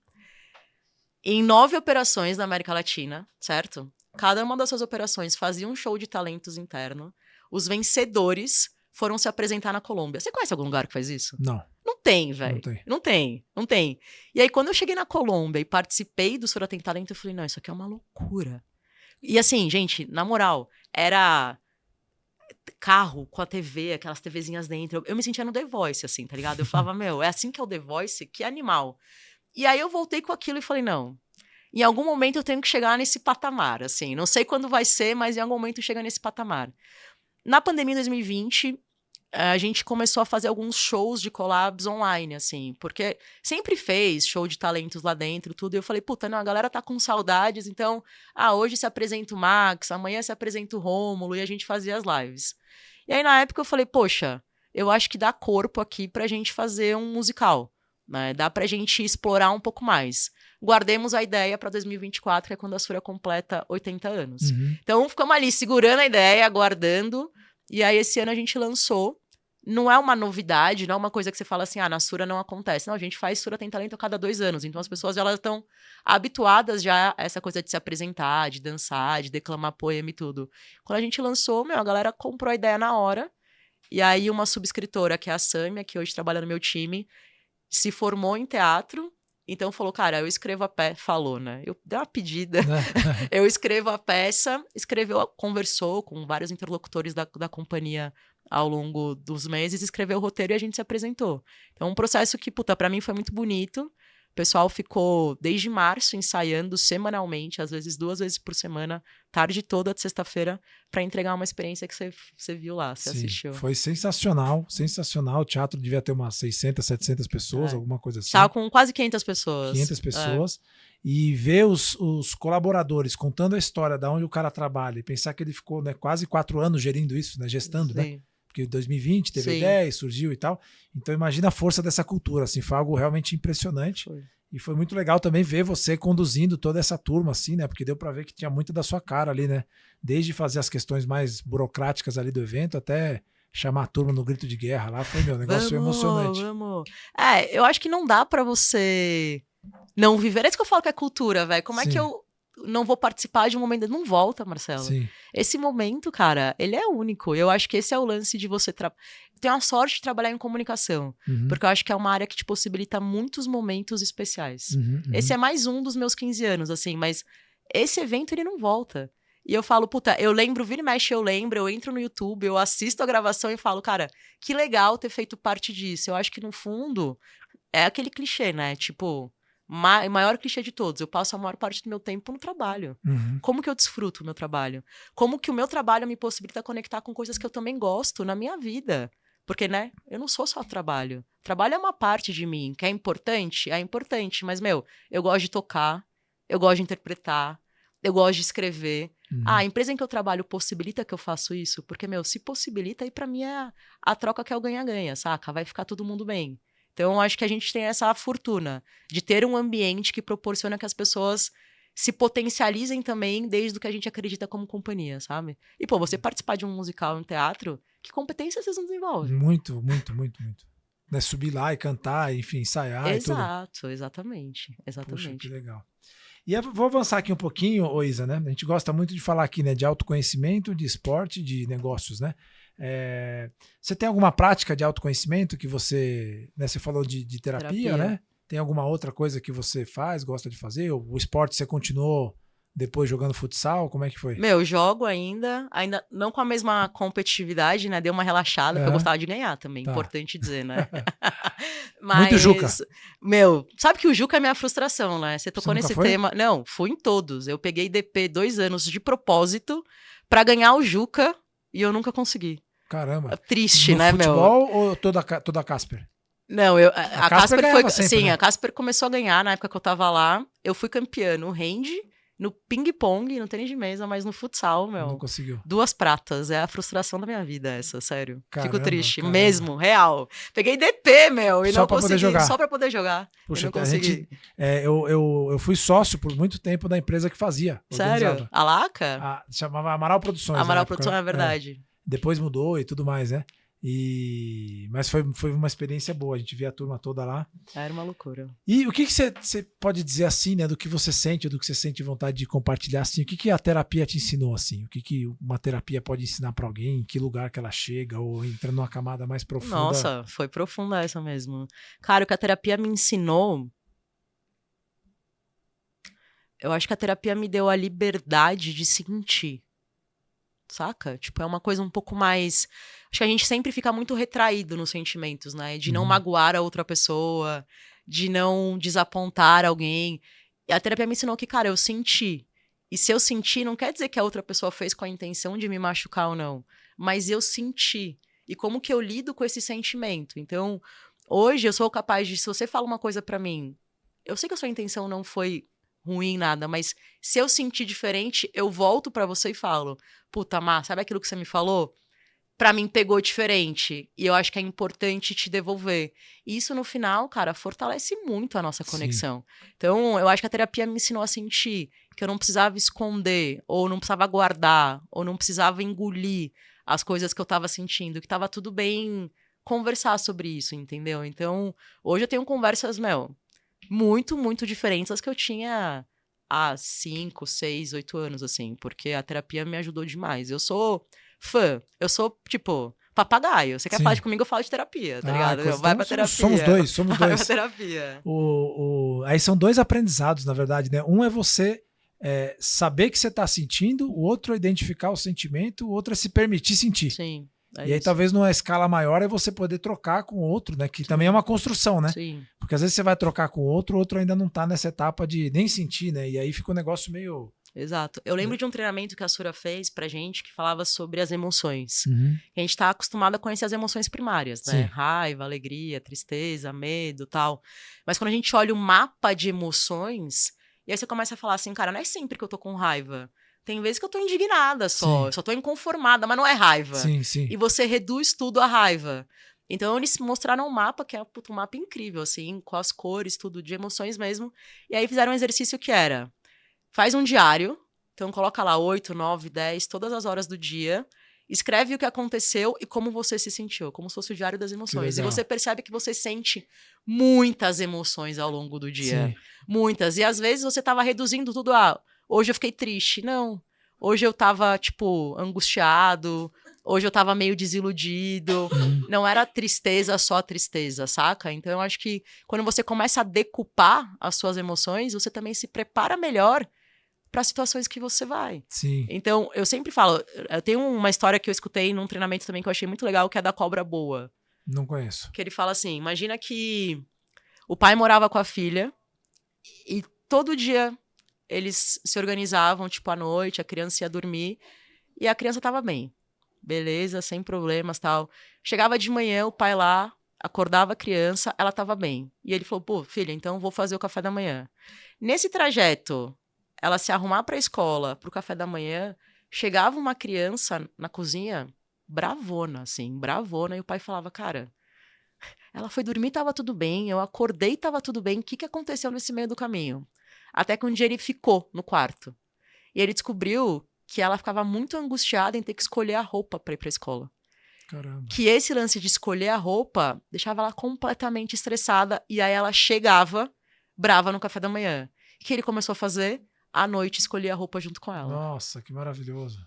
Em 9 operações na América Latina, certo? Cada uma dessas operações fazia um show de talentos interno. Os vencedores foram se apresentar na Colômbia. Você conhece algum lugar que faz isso? Não. Não tem, velho. Não tem. E aí, quando eu cheguei na Colômbia e participei do Sura Tem Talento, eu falei, não, isso aqui é uma loucura. E assim, gente, na moral, era carro com a TV, aquelas TVzinhas dentro. Eu me sentia no The Voice, assim, tá ligado? Eu falava, meu, é assim que é o The Voice? Que animal. E aí eu voltei com aquilo e falei, não, em algum momento eu tenho que chegar nesse patamar, assim. Não sei quando vai ser, mas em algum momento chega nesse patamar. Na pandemia de 2020... a gente começou a fazer alguns shows de collabs online, assim, porque sempre fez show de talentos lá dentro, tudo, e eu falei, puta, não, a galera tá com saudades, então, hoje se apresenta o Max, amanhã se apresenta o Rômulo, e a gente fazia as lives. E aí, na época, eu falei, poxa, eu acho que dá corpo aqui pra gente fazer um musical, né, dá pra gente explorar um pouco mais. Guardemos a ideia pra 2024, que é quando a Sura completa 80 anos. Então, ficamos ali segurando a ideia, aguardando, e aí esse ano a gente lançou. Não é uma novidade, não é uma coisa que você fala assim, na Sura não acontece. Não, a gente faz Sura Tem Talento a cada 2 anos. Então as pessoas elas estão habituadas já a essa coisa de se apresentar, de dançar, de declamar poema e tudo. Quando a gente lançou, a galera comprou a ideia na hora. E aí uma subscritora, que é a Sâmia, que hoje trabalha no meu time, se formou em teatro. Então falou, cara, eu escrevo a peça. Falou, né? Eu dei uma pedida. Eu escrevo a peça, conversou com vários interlocutores da companhia ao longo dos meses, escreveu o roteiro e a gente se apresentou. Então, um processo que, puta, pra mim foi muito bonito, O pessoal ficou desde março ensaiando semanalmente, às vezes 2 vezes por semana, tarde toda de sexta-feira, para entregar uma experiência que você viu lá, você assistiu. Foi sensacional, sensacional. O teatro devia ter umas 600, 700 pessoas, alguma coisa assim. Tava com quase 500 pessoas. 500 pessoas. E ver os colaboradores contando a história de onde o cara trabalha e pensar que ele ficou, né, quase 4 anos gerindo isso, né, gestando, né? Porque em 2020 teve a ideia, surgiu e tal. Então imagina a força dessa cultura, assim, foi algo realmente impressionante. E foi muito legal também ver você conduzindo toda essa turma, assim, né? Porque deu para ver que tinha muito da sua cara ali, né? Desde fazer as questões mais burocráticas ali do evento até chamar a turma no grito de guerra lá, foi meu negócio emocionante. Eu acho que não dá para você não viver. É isso que eu falo que é cultura, velho. Como é que eu não vou participar de um momento? Não volta, Marcelo. Sim. Esse momento, cara, ele é único. Eu acho que esse é o lance de você ter a sorte de trabalhar em comunicação. Porque eu acho que é uma área que te possibilita muitos momentos especiais. Esse é mais um dos meus 15 anos, assim, mas esse evento, ele não volta. E eu falo, puta, eu lembro, vira e mexe, eu entro no YouTube, eu assisto a gravação e falo, cara, que legal ter feito parte disso. Eu acho que, no fundo, é aquele clichê, né? Tipo, maior clichê de todos. Eu passo a maior parte do meu tempo no trabalho. Como que eu desfruto o meu trabalho? Como que o meu trabalho me possibilita conectar com coisas que eu também gosto na minha vida? Porque, né, eu não sou só trabalho. Trabalho é uma parte de mim, que é importante? É importante, mas, eu gosto de tocar, eu gosto de interpretar, eu gosto de escrever. A empresa em que eu trabalho possibilita que eu faça isso? Porque, se possibilita, aí pra mim é a troca que é o ganha-ganha, saca? Vai ficar todo mundo bem. Então, eu acho que a gente tem essa fortuna de ter um ambiente que proporciona que as pessoas se potencializem também desde o que a gente acredita como companhia, sabe? E, você participar de um musical, um teatro, que competência vocês não desenvolvem? Muito. Né, subir lá e cantar, enfim, ensaiar e tudo. Exatamente. Poxa, que legal. E vou avançar aqui um pouquinho, Isa, né? A gente gosta muito de falar aqui, né, de autoconhecimento, de esporte, de negócios, né? Você tem alguma prática de autoconhecimento que você falou de terapia, né? Tem alguma outra coisa que você faz, gosta de fazer? O esporte você continuou depois jogando futsal? Como é que foi? Jogo ainda não com a mesma competitividade, né? Deu uma relaxada, porque eu gostava de ganhar também, importante dizer, né? Mas, muito Juca. Sabe que o Juca é minha frustração, né? Você tocou nesse foi? tema. Não, fui em todos. Eu peguei DP 2 anos de propósito pra ganhar o Juca e eu nunca consegui. Caramba. Triste, no né, futebol ou toda a Casper? Não, a Casper foi. Sempre, sim, né? A Casper começou a ganhar na época que eu tava lá. Eu fui campeã no hand, no ping-pong, no tênis de mesa, mas no futsal, Não conseguiu. 2 pratas. É a frustração da minha vida, essa, sério. Caramba, fico triste, caramba. mesmo, real. Peguei DP, e só não pra consegui. Poder jogar. Só pra poder jogar. Puxa, eu não consegui. Eu fui sócio por muito tempo da empresa que fazia. Sério? A Laca? Chamava Amaral Produções. Amaral Produções, é verdade. Depois mudou e tudo mais, né? Mas foi uma experiência boa, a gente via a turma toda lá. Era uma loucura. E o que você pode dizer assim, né, do que você sente, do que você sente vontade de compartilhar, assim, o que a terapia te ensinou, assim, o que uma terapia pode ensinar para alguém, em que lugar que ela chega, ou entrando numa camada mais profunda? Nossa, foi profunda essa mesmo. Cara, o que a terapia me ensinou, eu acho que a terapia me deu a liberdade de sentir. Saca? Tipo, é uma coisa um pouco mais... Acho que a gente sempre fica muito retraído nos sentimentos, né? De não magoar a outra pessoa, de não desapontar alguém. E a terapia me ensinou que, cara, eu senti. E se eu senti, não quer dizer que a outra pessoa fez com a intenção de me machucar ou não. Mas eu senti. E como que eu lido com esse sentimento? Então, hoje eu sou capaz de... Se você fala uma coisa pra mim, eu sei que a sua intenção não foi ruim, nada, mas se eu sentir diferente, eu volto pra você e falo, puta, Má, sabe aquilo que você me falou? Pra mim pegou diferente, e eu acho que é importante te devolver. E isso, no final, cara, fortalece muito a nossa conexão. Sim. Então, eu acho que a terapia me ensinou a sentir que eu não precisava esconder, ou não precisava guardar, ou não precisava engolir as coisas que eu tava sentindo, que tava tudo bem conversar sobre isso, entendeu? Então, hoje eu tenho conversas, muito, muito diferentes das que eu tinha há 5, 6, 8 anos, assim, porque a terapia me ajudou demais. Eu sou fã, eu sou, tipo, papagaio. Você quer falar comigo, eu falo de terapia, tá ligado? Vai pra terapia. Somos dois. Vai pra terapia. Aí são 2 aprendizados, na verdade, né? Um é você saber que você tá sentindo, o outro é identificar o sentimento, o outro é se permitir sentir. Sim. E aí talvez numa escala maior é você poder trocar com outro, né? Que também é uma construção, né? Sim. Porque às vezes você vai trocar com outro, o outro ainda não tá nessa etapa de nem sentir, né? E aí fica um negócio meio... Exato. Eu lembro de um treinamento que a Sura fez pra gente que falava sobre as emoções. Uhum. A gente tá acostumado a conhecer as emoções primárias, né? Sim. Raiva, alegria, tristeza, medo, tal. Mas quando a gente olha o mapa de emoções, e aí você começa a falar assim, cara, não é sempre que eu tô com raiva. Tem vezes que eu tô indignada só, eu só tô inconformada, mas não é raiva. Sim, sim. E você reduz tudo à raiva. Então, eles mostraram um mapa, que é um mapa incrível, assim, com as cores, tudo, de emoções mesmo. E aí fizeram um exercício que era, faz um diário, então coloca lá 8, 9, 10, todas as horas do dia, escreve o que aconteceu e como você se sentiu, como se fosse o diário das emoções. E você percebe que você sente muitas emoções ao longo do dia. Sim. Muitas. E às vezes você tava reduzindo tudo a... Hoje eu fiquei triste. Não. Hoje eu tava, tipo, angustiado. Hoje eu tava meio desiludido. Não era tristeza, só tristeza, saca? Então eu acho que quando você começa a decupar as suas emoções, você também se prepara melhor para situações que você vai. Sim. Então, eu sempre falo... Eu tenho uma história que eu escutei num treinamento também que eu achei muito legal, que é da cobra boa. Não conheço. Que ele fala assim, imagina que o pai morava com a filha e todo dia... Eles se organizavam, tipo, à noite, a criança ia dormir e a criança tava bem. Beleza, sem problemas, tal. Chegava de manhã, o pai lá, acordava a criança, ela tava bem. E ele falou, pô, filha, então vou fazer o café da manhã. Nesse trajeto, ela se arrumar pra escola, pro café da manhã, chegava uma criança na cozinha, bravona, assim, bravona, e o pai falava, cara, ela foi dormir, tava tudo bem, eu acordei, tava tudo bem, o que aconteceu nesse meio do caminho? Até que um dia ele ficou no quarto. E ele descobriu que ela ficava muito angustiada em ter que escolher a roupa para ir pra escola. Caramba. Que esse lance de escolher a roupa deixava ela completamente estressada. E aí ela chegava brava no café da manhã. O que ele começou a fazer? À noite escolher a roupa junto com ela. Nossa, que maravilhoso.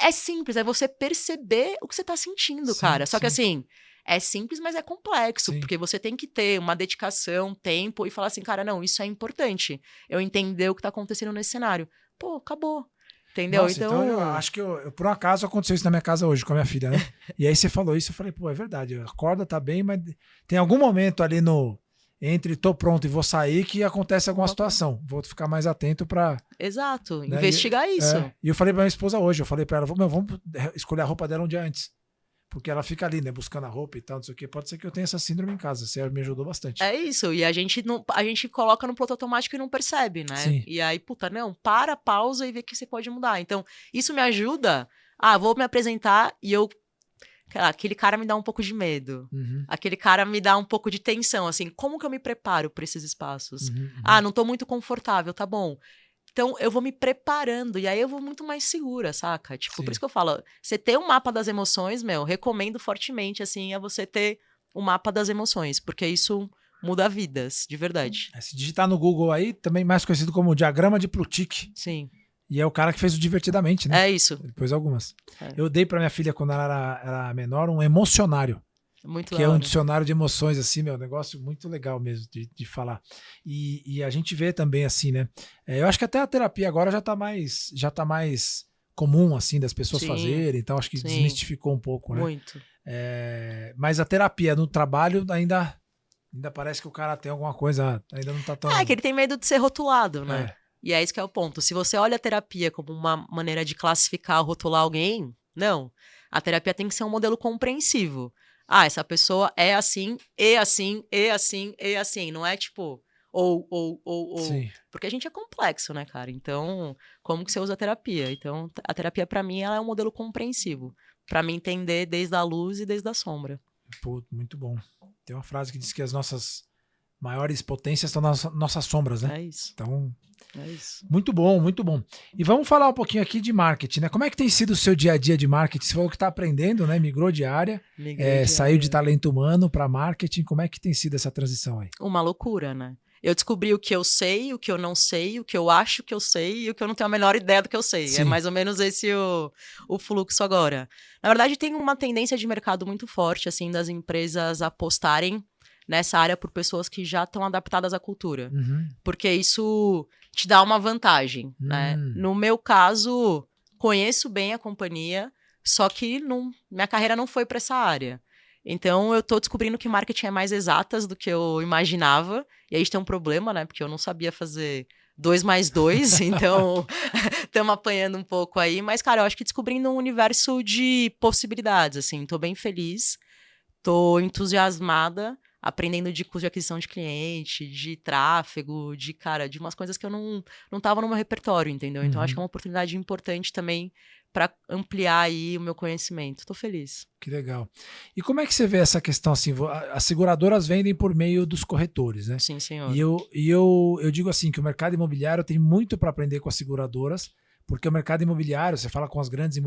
É simples, é você perceber o que você tá sentindo, Sim, cara. Só que sim. assim... É simples, mas é complexo, Sim. porque você tem que ter uma dedicação, tempo e falar assim, cara, não, isso é importante. Eu entender o que tá acontecendo nesse cenário. Pô, acabou. Entendeu? Nossa, então eu acho que por um acaso aconteceu isso na minha casa hoje com a minha filha, né? E aí você falou isso, eu falei, pô, é verdade, acorda, tá bem, mas tem algum momento ali entre tô pronto e vou sair que acontece alguma situação. Vou ficar mais atento pra... Exato, né? investigar isso. E eu falei pra minha esposa hoje, eu falei pra ela, vamos escolher a roupa dela um dia antes. Porque ela fica ali, né, buscando a roupa e tal, não sei o quê. Pode ser que eu tenha essa síndrome em casa. Você me ajudou bastante. É isso, e a gente coloca no piloto automático e não percebe, né? Sim. E aí, puta, não, pausa e vê que você pode mudar. Então, isso me ajuda. Vou me apresentar e aquele cara me dá um pouco de medo. Uhum. Aquele cara me dá um pouco de tensão, assim, como que eu me preparo para esses espaços? Uhum. Não tô muito confortável, tá bom. Então, eu vou me preparando, e aí eu vou muito mais segura, saca? Tipo, Sim. por isso que eu falo, você ter um mapa das emoções, recomendo fortemente, assim, é você ter um mapa das emoções, porque isso muda vidas, de verdade. Se digitar no Google aí, também mais conhecido como diagrama de Plutchik. Sim. E é o cara que fez o Divertidamente, né? É isso. Depois algumas. É. Eu dei pra minha filha, quando ela era menor, um emocionário. Muito Que é um dicionário de emoções, assim, negócio muito legal mesmo de falar. E a gente vê também, assim, né? Eu acho que até a terapia agora já tá mais comum, assim, das pessoas fazerem, então acho que desmistificou um pouco, né? Muito. Mas a terapia no trabalho ainda parece que o cara tem alguma coisa, ainda não tá tão... É, que ele tem medo de ser rotulado, né? É. E é isso que é o ponto. Se você olha a terapia como uma maneira de classificar, rotular alguém, não. A terapia tem que ser um modelo compreensivo. Essa pessoa é assim, e assim, e assim, e assim. Não é tipo, ou. Sim. Porque a gente é complexo, né, cara? Então, como que você usa a terapia? Então, a terapia, pra mim, ela é um modelo compreensivo. Pra me entender desde a luz e desde a sombra. Pô, muito bom. Tem uma frase que diz que as nossas maiores potências estão nas nossas sombras, né? É isso. Então... É isso. Muito bom, muito bom. E vamos falar um pouquinho aqui de marketing, né? Como é que tem sido o seu dia a dia de marketing? Você falou que está aprendendo, né? Migrou de área, saiu de talento humano para marketing. Como é que tem sido essa transição aí? Uma loucura, né? Eu descobri o que eu sei, o que eu não sei, o que eu acho que eu sei e o que eu não tenho a menor ideia do que eu sei. Sim. É mais ou menos esse o fluxo agora. Na verdade, tem uma tendência de mercado muito forte, assim, das empresas apostarem nessa área por pessoas que já estão adaptadas à cultura. Uhum. Porque isso te dá uma vantagem, né? No meu caso, conheço bem a companhia, Só que minha carreira não foi para essa área. Então, eu tô descobrindo que marketing é mais exatas do que eu imaginava. E aí a gente tem um problema, né? Porque eu não sabia fazer 2 mais 2, então estamos apanhando um pouco aí. Mas, cara, eu acho que descobrindo um universo de possibilidades, assim. Tô bem feliz, tô entusiasmada, aprendendo de custo de aquisição de cliente, de tráfego, de umas coisas que eu não tava no meu repertório, entendeu? Então, acho que é uma oportunidade importante também para ampliar aí o meu conhecimento. Tô feliz. Que legal. E como é que você vê essa questão assim? As seguradoras vendem por meio dos corretores, né? Sim, senhor. Eu digo assim que o mercado imobiliário tem muito para aprender com as seguradoras, porque o mercado imobiliário, você fala com as grandes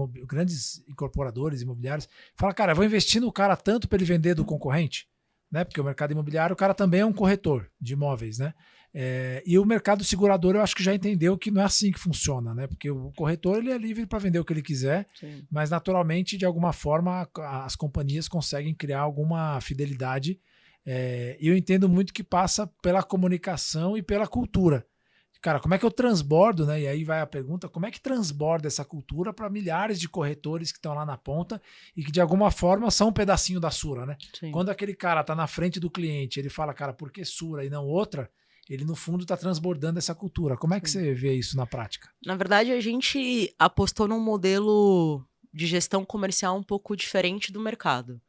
incorporadores imobiliários, fala, cara, vou investir no cara tanto para ele vender do concorrente, né? Porque o mercado imobiliário, o cara também é um corretor de imóveis, né? E o mercado segurador eu acho que já entendeu que não é assim que funciona, né? Porque o corretor ele é livre para vender o que ele quiser, Sim. mas naturalmente, de alguma forma, as companhias conseguem criar alguma fidelidade. E eu entendo muito que passa pela comunicação e pela cultura. Cara, como é que eu transbordo, né? E aí vai a pergunta, como é que transborda essa cultura para milhares de corretores que estão lá na ponta e que de alguma forma são um pedacinho da Sura, né? Sim. Quando aquele cara tá na frente do cliente, ele fala, cara, por que Sura e não outra? Ele no fundo tá transbordando essa cultura. Como é que você vê isso na prática? Na verdade, a gente apostou num modelo de gestão comercial um pouco diferente do mercado.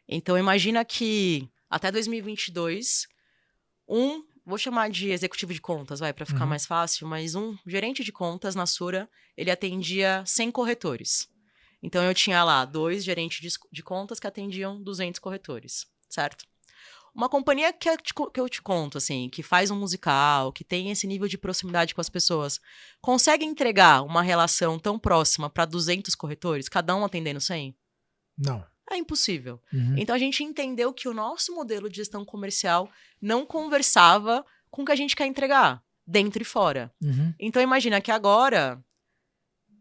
Então, imagina que até 2022, vou chamar de executivo de contas, para ficar mais fácil, mas um gerente de contas na Sura, ele atendia 100 corretores. Então, eu tinha lá 2 gerentes de contas que atendiam 200 corretores, certo? Uma companhia que eu te conto, assim, que faz um musical, que tem esse nível de proximidade com as pessoas, consegue entregar uma relação tão próxima para 200 corretores, cada um atendendo 100? Não. É impossível. Então, a gente entendeu que o nosso modelo de gestão comercial não conversava com o que a gente quer entregar, dentro e fora. Então, imagina que agora,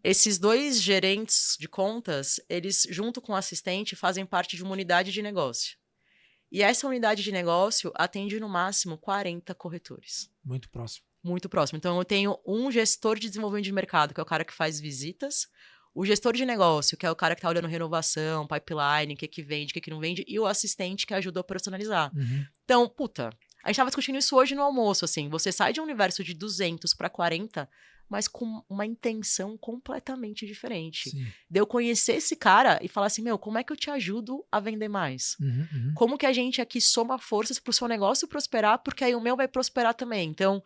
esses 2 gerentes de contas, eles, junto com o assistente, fazem parte de uma unidade de negócio. E essa unidade de negócio atende no máximo 40 corretores. Muito próximo. Muito próximo. Então, eu tenho um gestor de desenvolvimento de mercado, que é o cara que faz visitas, o gestor de negócio, que é o cara que está olhando renovação, pipeline, o que vende, o que não vende, e o assistente que ajuda a personalizar. Então, a gente estava discutindo isso hoje no almoço, assim, você sai de um universo de 200 para 40, mas com uma intenção completamente diferente. Sim. De eu conhecer esse cara e falar assim, como é que eu te ajudo a vender mais? Como que a gente aqui soma forças pro seu negócio prosperar, porque aí o meu vai prosperar também. Então,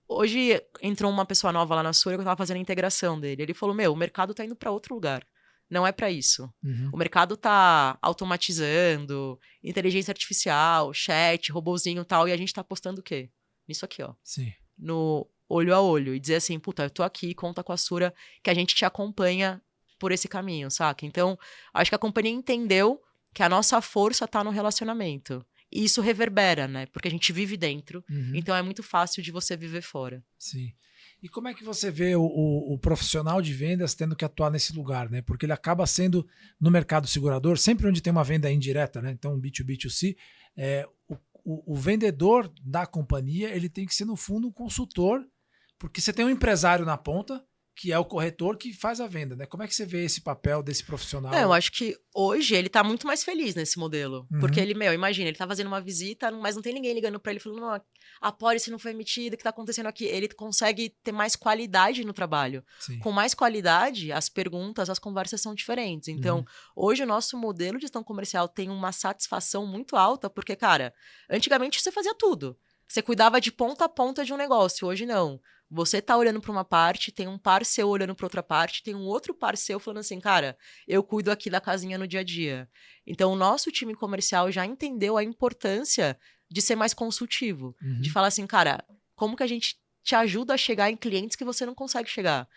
hoje entrou uma pessoa nova lá na Sura que eu tava fazendo a integração dele. Ele falou, o mercado tá indo para outro lugar. Não é para isso. O mercado tá automatizando, inteligência artificial, chat, robozinho e tal, e a gente tá apostando o quê? Nisso aqui, ó. Sim. No olho a olho. E dizer assim, eu tô aqui, conta com a Sura, que a gente te acompanha por esse caminho, saca? Então, acho que a companhia entendeu que a nossa força tá no relacionamento. E isso reverbera, né? Porque a gente vive dentro, então é muito fácil de você viver fora. Sim. E como é que você vê o profissional de vendas tendo que atuar nesse lugar, né? Porque ele acaba sendo, no mercado segurador, sempre onde tem uma venda indireta, né? Então, B2B2C, o vendedor da companhia, ele tem que ser, no fundo, um consultor, porque você tem um empresário na ponta, que é o corretor que faz a venda, né? Como é que você vê esse papel desse profissional? Eu acho que hoje ele tá muito mais feliz nesse modelo. Porque ele, imagina, ele tá fazendo uma visita, mas não tem ninguém ligando pra ele falando, não, a pólice não foi emitida, o que tá acontecendo aqui? Ele consegue ter mais qualidade no trabalho. Sim. Com mais qualidade, as perguntas, as conversas são diferentes. Então, hoje o nosso modelo de gestão comercial tem uma satisfação muito alta, porque, cara, antigamente você fazia tudo. Você cuidava de ponta a ponta de um negócio, hoje não. Você tá olhando para uma parte, tem um par seu olhando para outra parte, tem um outro par seu falando assim, cara, eu cuido aqui da casinha no dia a dia. Então, o nosso time comercial já entendeu a importância de ser mais consultivo. De falar assim, cara, como que a gente te ajuda a chegar em clientes que você não consegue chegar?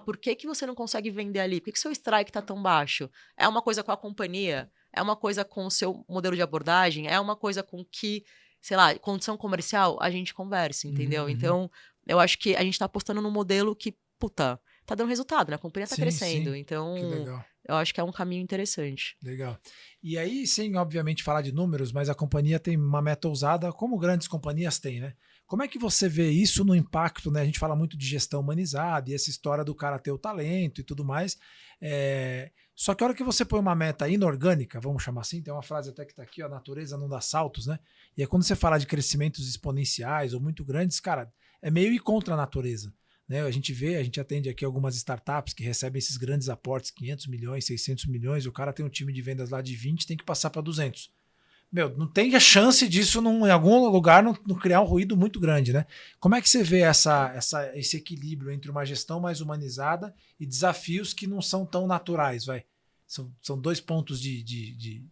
Por que você não consegue vender ali? Por que seu strike tá tão baixo? É uma coisa com a companhia? É uma coisa com o seu modelo de abordagem? É uma coisa com que, sei lá, condição comercial? A gente conversa, entendeu? Então, eu acho que a gente tá apostando num modelo que, tá dando resultado, né? A companhia tá crescendo. Então, eu acho que é um caminho interessante. Legal. E aí, sem obviamente falar de números, mas a companhia tem uma meta ousada, como grandes companhias têm, né? Como é que você vê isso no impacto, né? A gente fala muito de gestão humanizada e essa história do cara ter o talento e tudo mais. Só que a hora que você põe uma meta inorgânica, vamos chamar assim, tem uma frase até que tá aqui, ó, a natureza não dá saltos, né? E aí quando você fala de crescimentos exponenciais ou muito grandes, cara, é meio ir contra a natureza. Né? A gente atende aqui algumas startups que recebem esses grandes aportes, 500 milhões, 600 milhões, o cara tem um time de vendas lá de 20, tem que passar para 200. Meu, não tem a chance disso em algum lugar não criar um ruído muito grande, né? Como é que você vê esse equilíbrio entre uma gestão mais humanizada e desafios que não são tão naturais, vai? São dois pontos de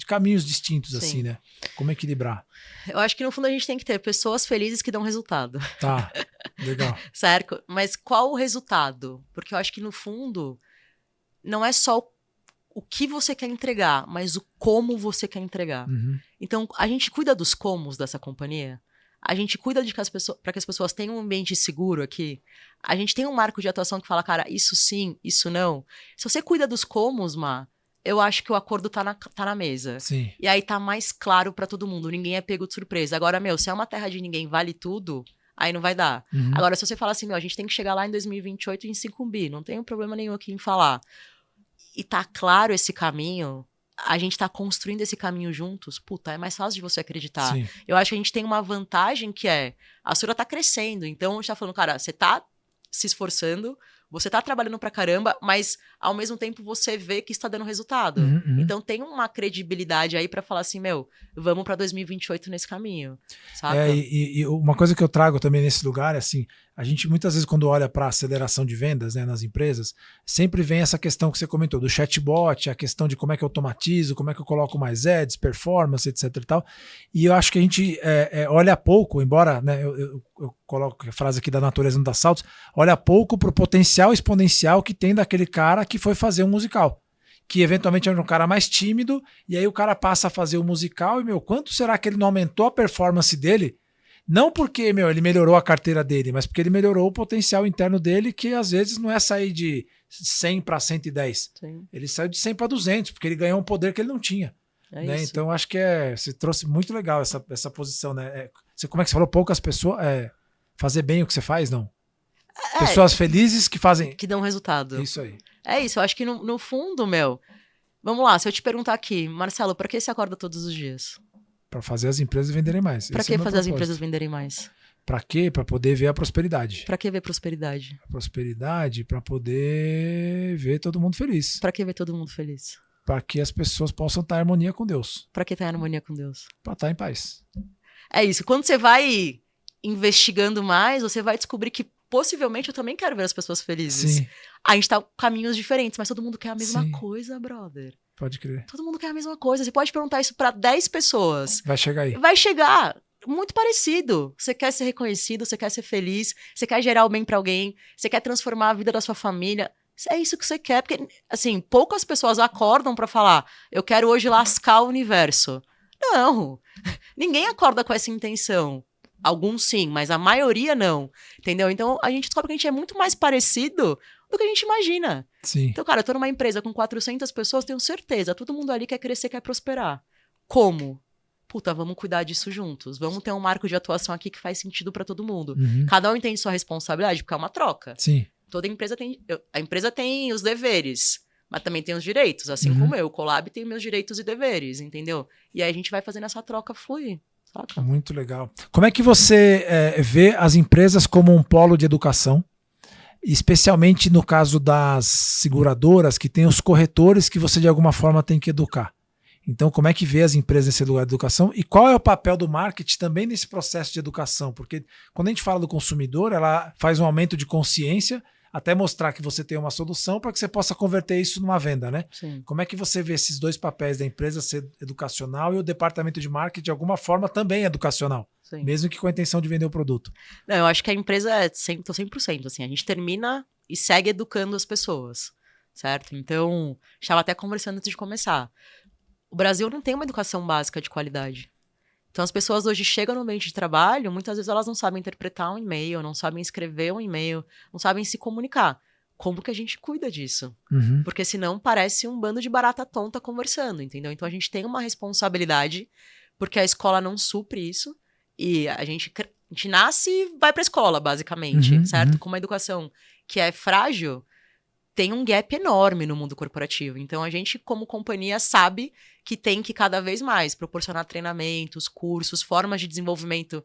caminhos distintos, assim, né? Como equilibrar? Eu acho que no fundo a gente tem que ter pessoas felizes que dão resultado. Tá, legal. Certo? Mas qual o resultado? Porque eu acho que no fundo não é só o que você quer entregar, mas o como você quer entregar. Uhum. Então, a gente cuida dos comos dessa companhia, a gente cuida de para que as pessoas tenham um ambiente seguro aqui, a gente tem um marco de atuação que fala, cara, isso sim, isso não. Se você cuida dos comos, eu acho que o acordo tá na mesa. Sim. E aí tá mais claro pra todo mundo, ninguém é pego de surpresa. Agora, se é uma terra de ninguém, vale tudo, aí não vai dar. Uhum. Agora, se você falar assim, a gente tem que chegar lá em 2028 em 5 bi, não tem problema nenhum aqui em falar. E tá claro esse caminho, a gente tá construindo esse caminho juntos, puta, é mais fácil de você acreditar. Sim. Eu acho que a gente tem uma vantagem que a Sura tá crescendo, então a gente tá falando, cara, você tá se esforçando, você tá trabalhando pra caramba, mas ao mesmo tempo você vê que está dando resultado. Uhum. Então tem uma credibilidade aí pra falar assim, vamos pra 2028 nesse caminho, saca? E uma coisa que eu trago também nesse lugar é assim, a gente muitas vezes quando olha para aceleração de vendas, né, nas empresas, sempre vem essa questão que você comentou, do chatbot, a questão de como é que eu automatizo, como é que eu coloco mais ads, performance, etc e tal. E eu acho que a gente olha pouco, embora, né, eu coloco a frase aqui da natureza não dá saltos, olha pouco pro potencial exponencial que tem daquele cara que foi fazer um musical. Que eventualmente era um cara mais tímido, e aí o cara passa a fazer o musical, e, quanto será que ele não aumentou a performance dele? Não porque, ele melhorou a carteira dele, mas porque ele melhorou o potencial interno dele, que às vezes não é sair de 100 para 110. Sim. Ele saiu de 100 para 200, porque ele ganhou um poder que ele não tinha. Né? Então, acho que você trouxe muito legal essa posição, né? Como é que você falou? Poucas pessoas... fazer bem o que você faz, não? Pessoas felizes que fazem... Que dão resultado. Isso aí. É isso, eu acho que no fundo, vamos lá, se eu te perguntar aqui, Marcelo, pra que você acorda todos os dias? Para fazer as empresas venderem mais. Pra que fazer as empresas venderem mais? Para quê? Para poder ver a prosperidade. Pra que ver prosperidade? A prosperidade para poder ver todo mundo feliz. Pra que ver todo mundo feliz? Para que as pessoas possam estar em harmonia com Deus. Pra que estar em harmonia com Deus? Para estar em paz. É isso, quando você vai investigando mais, você vai descobrir que possivelmente eu também quero ver as pessoas felizes. Sim. A gente tá com caminhos diferentes, mas todo mundo quer a mesma Sim. coisa, brother. Pode crer. Todo mundo quer a mesma coisa. Você pode perguntar isso pra 10 pessoas. Vai chegar aí. Vai chegar. Muito parecido. Você quer ser reconhecido, você quer ser feliz, você quer gerar o bem pra alguém, você quer transformar a vida da sua família. É isso que você quer. Porque, assim, poucas pessoas acordam pra falar, eu quero hoje lascar o universo. Não. Ninguém acorda com essa intenção. Alguns sim, mas a maioria não. Entendeu? Então, a gente descobre que a gente é muito mais parecido do que a gente imagina. Sim. Então, cara, eu tô numa empresa com 400 pessoas, tenho certeza, todo mundo ali quer crescer, quer prosperar. Como? Puta, vamos cuidar disso juntos. Vamos ter um marco de atuação aqui que faz sentido pra todo mundo. Uhum. Cada um entende sua responsabilidade, porque é uma troca. Sim. Toda empresa tem... A empresa tem os deveres, mas também tem os direitos. Assim Uhum. como eu, o Colab tem meus direitos e deveres, entendeu? E aí a gente vai fazendo essa troca fluir. Saca? Muito legal. Como é que você vê as empresas como um polo de educação? Especialmente no caso das seguradoras, que tem os corretores que você de alguma forma tem que educar. Então, como é que vê as empresas nesse lugar de educação? E qual é o papel do marketing também nesse processo de educação? Porque quando a gente fala do consumidor, ela faz um aumento de consciência até mostrar que você tem uma solução para que você possa converter isso numa venda, né? Sim. Como é que você vê esses dois papéis da empresa ser educacional e o departamento de marketing de alguma forma também educacional? Sim. Mesmo que com a intenção de vender o produto. Não, eu acho que a empresa é 100%, assim, a gente termina e segue educando as pessoas, certo? Então, estava até conversando antes de começar. O Brasil não tem uma educação básica de qualidade. Então, as pessoas hoje chegam no ambiente de trabalho, muitas vezes elas não sabem interpretar um e-mail, não sabem escrever um e-mail, não sabem se comunicar. Como que a gente cuida disso? Uhum. Porque senão parece um bando de barata tonta conversando, entendeu? Então, a gente tem uma responsabilidade, porque a escola não supre isso, e a gente A gente nasce e vai pra escola, basicamente, certo? Com uma educação que é frágil, tem um gap enorme no mundo corporativo. Então, a gente, como companhia, sabe que tem que cada vez mais proporcionar treinamentos, cursos, formas de desenvolvimento.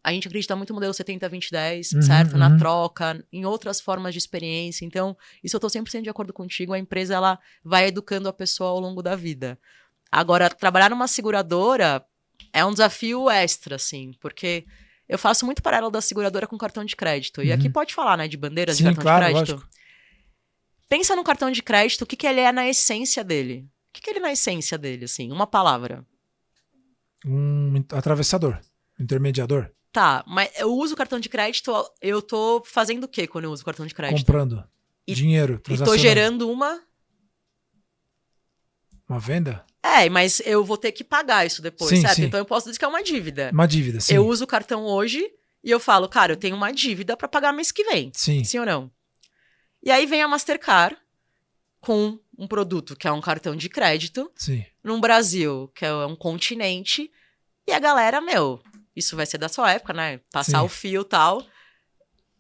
A gente acredita muito no modelo 70-20-10, certo? Na troca, em outras formas de experiência. Então, isso eu tô 100% de acordo contigo. A empresa, ela vai educando a pessoa ao longo da vida. Agora, trabalhar numa seguradora é um desafio extra, assim, porque eu faço muito paralelo da seguradora com cartão de crédito. E aqui pode falar, né, de bandeiras de cartão de crédito. Lógico. Pensa no cartão de crédito, o que ele é na essência dele. O que ele é na essência dele, assim? Uma palavra. Atravessador. Intermediador. Tá, mas eu uso o cartão de crédito, eu tô fazendo o quê quando eu uso o cartão de crédito? Comprando. Dinheiro. E tô gerando uma venda? Mas eu vou ter que pagar isso depois, certo? Sim. Então eu posso dizer que é uma dívida. Uma dívida, sim. Eu uso o cartão hoje e eu falo, cara, eu tenho uma dívida pra pagar mês que vem. Sim. Sim ou não? E aí vem a Mastercard com um produto que é um cartão de crédito. Sim. Num Brasil, que é um continente. E a galera, isso vai ser da sua época, né? Passar o fio e tal.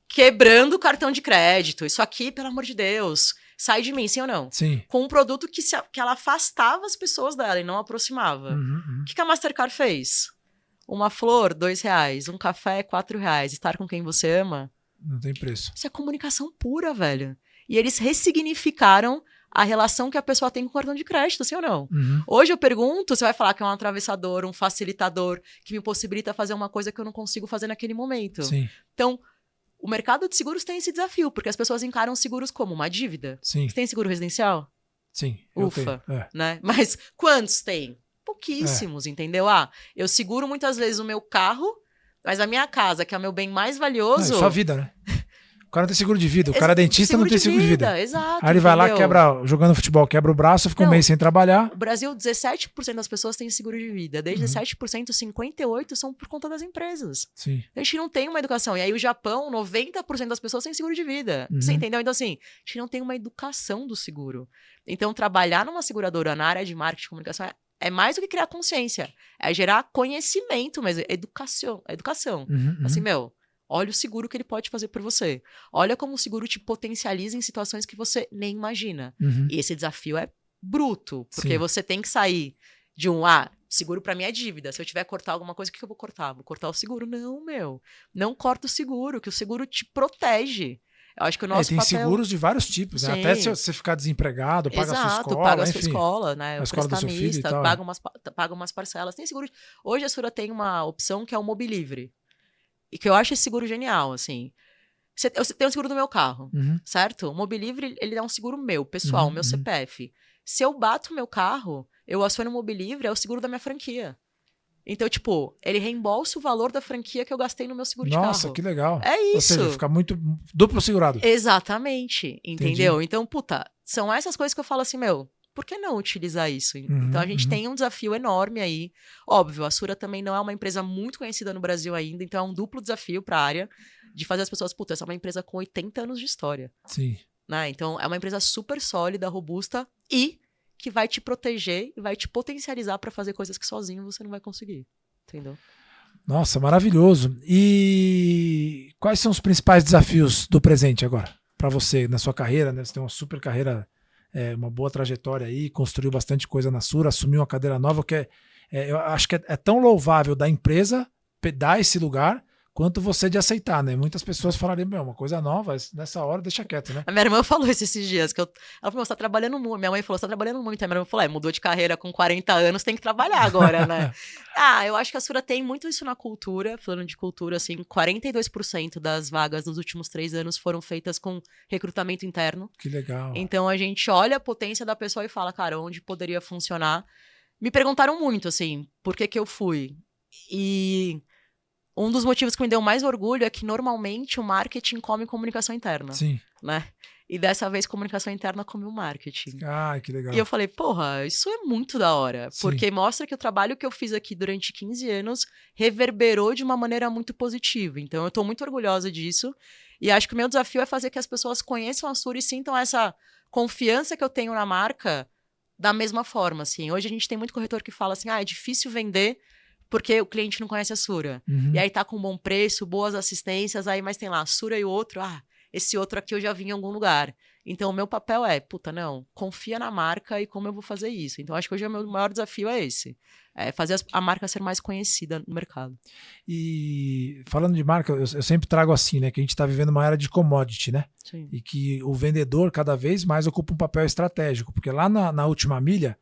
Quebrando o cartão de crédito. Isso aqui, pelo amor de Deus, sai de mim, sim ou não? Sim. Com um produto que ela afastava as pessoas dela e não aproximava. O que a Mastercard fez? Uma flor, R$2. Um café, R$4. Estar com quem você ama? Não tem preço. Isso é comunicação pura, velho. E eles ressignificaram a relação que a pessoa tem com o cartão de crédito, sim ou não? Hoje eu pergunto, você vai falar que é um atravessador, um facilitador, que me possibilita fazer uma coisa que eu não consigo fazer naquele momento. Sim. Então, o mercado de seguros tem esse desafio, porque as pessoas encaram seguros como uma dívida. Sim. Você tem seguro residencial? Sim. Ufa. Né? Mas quantos tem? Pouquíssimos, entendeu? Eu seguro muitas vezes o meu carro, mas a minha casa, que é o meu bem mais valioso... É sua vida, né? O cara não tem seguro de vida. O cara é dentista, não tem seguro de vida. Exato. Aí ele vai lá, jogando futebol, quebra o braço, fica um mês sem trabalhar. O Brasil, 17% das pessoas têm seguro de vida. Desde 17%, 58% são por conta das empresas. Sim. A gente não tem uma educação. E aí o Japão, 90% das pessoas têm seguro de vida. Você entendeu? Então, assim, a gente não tem uma educação do seguro. Então, trabalhar numa seguradora na área de marketing e comunicação é mais do que criar consciência. É gerar conhecimento mesmo. Educação. Assim, olha o seguro que ele pode fazer por você. Olha como o seguro te potencializa em situações que você nem imagina. E esse desafio é bruto, porque você tem que sair de seguro pra mim é dívida. Se eu tiver que cortar alguma coisa, o que eu vou cortar? Vou cortar o seguro? Não, não corta o seguro, que o seguro te protege. Eu acho que o nosso tem papel... seguros de vários tipos, né? Até se você ficar desempregado, paga a sua escola, paga a sua escola, né? A escola do seu filho e tal, paga umas parcelas. Tem seguro... Hoje a Sura tem uma opção que é o Mobilivre. E que eu acho esse seguro genial, assim. Eu tenho o seguro do meu carro, certo? O Mobilivre, ele é um seguro meu, pessoal, meu CPF. Se eu bato meu carro, eu aciono o Mobilivre, é o seguro da minha franquia. Então, ele reembolsa o valor da franquia que eu gastei no meu seguro de carro. Nossa, que legal. É isso. Ou seja, fica muito duplo segurado. Exatamente, entendeu? Entendi. Então, são essas coisas que eu falo assim, por que não utilizar isso? Então, a gente tem um desafio enorme aí. Óbvio, a Sura também não é uma empresa muito conhecida no Brasil ainda, então é um duplo desafio para a área de fazer as pessoas, essa é uma empresa com 80 anos de história. Sim. Né? Então, é uma empresa super sólida, robusta e que vai te proteger e vai te potencializar para fazer coisas que sozinho você não vai conseguir. Entendeu? Nossa, maravilhoso. E quais são os principais desafios do presente agora? Para você, na sua carreira, né? Você tem uma super carreira, uma boa trajetória aí, construiu bastante coisa na Sura, assumiu uma cadeira nova, que eu acho que é tão louvável da empresa dar esse lugar, quanto você de aceitar, né? Muitas pessoas falariam, uma coisa nova, nessa hora deixa quieto, né? A minha irmã falou isso esses dias, ela falou, você tá trabalhando muito. Minha mãe falou, você tá trabalhando muito. A minha irmã falou, mudou de carreira com 40 anos, tem que trabalhar agora, né? Eu acho que a Sura tem muito isso na cultura, falando de cultura, assim, 42% das vagas nos últimos 3 anos foram feitas com recrutamento interno. Que legal. Então a gente olha a potência da pessoa e fala, cara, onde poderia funcionar? Me perguntaram muito, assim, por que eu fui? E um dos motivos que me deu mais orgulho é que normalmente o marketing come comunicação interna. Sim. Né? E dessa vez comunicação interna come o marketing. Que legal. E eu falei, isso é muito da hora. Sim. Porque mostra que o trabalho que eu fiz aqui durante 15 anos reverberou de uma maneira muito positiva. Então eu tô muito orgulhosa disso. E acho que o meu desafio é fazer que as pessoas conheçam a Sura e sintam essa confiança que eu tenho na marca da mesma forma, assim. Hoje a gente tem muito corretor que fala assim, é difícil vender porque o cliente não conhece a Sura. Uhum. E aí tá com bom preço, boas assistências, aí mas tem lá a Sura e o outro, esse outro aqui eu já vi em algum lugar. Então o meu papel é, não, confia na marca e como eu vou fazer isso. Então acho que hoje o meu maior desafio é esse. É fazer a marca ser mais conhecida no mercado. E falando de marca, eu sempre trago assim, né? Que a gente está vivendo uma era de commodity, né? Sim. E que o vendedor cada vez mais ocupa um papel estratégico, porque lá na última milha,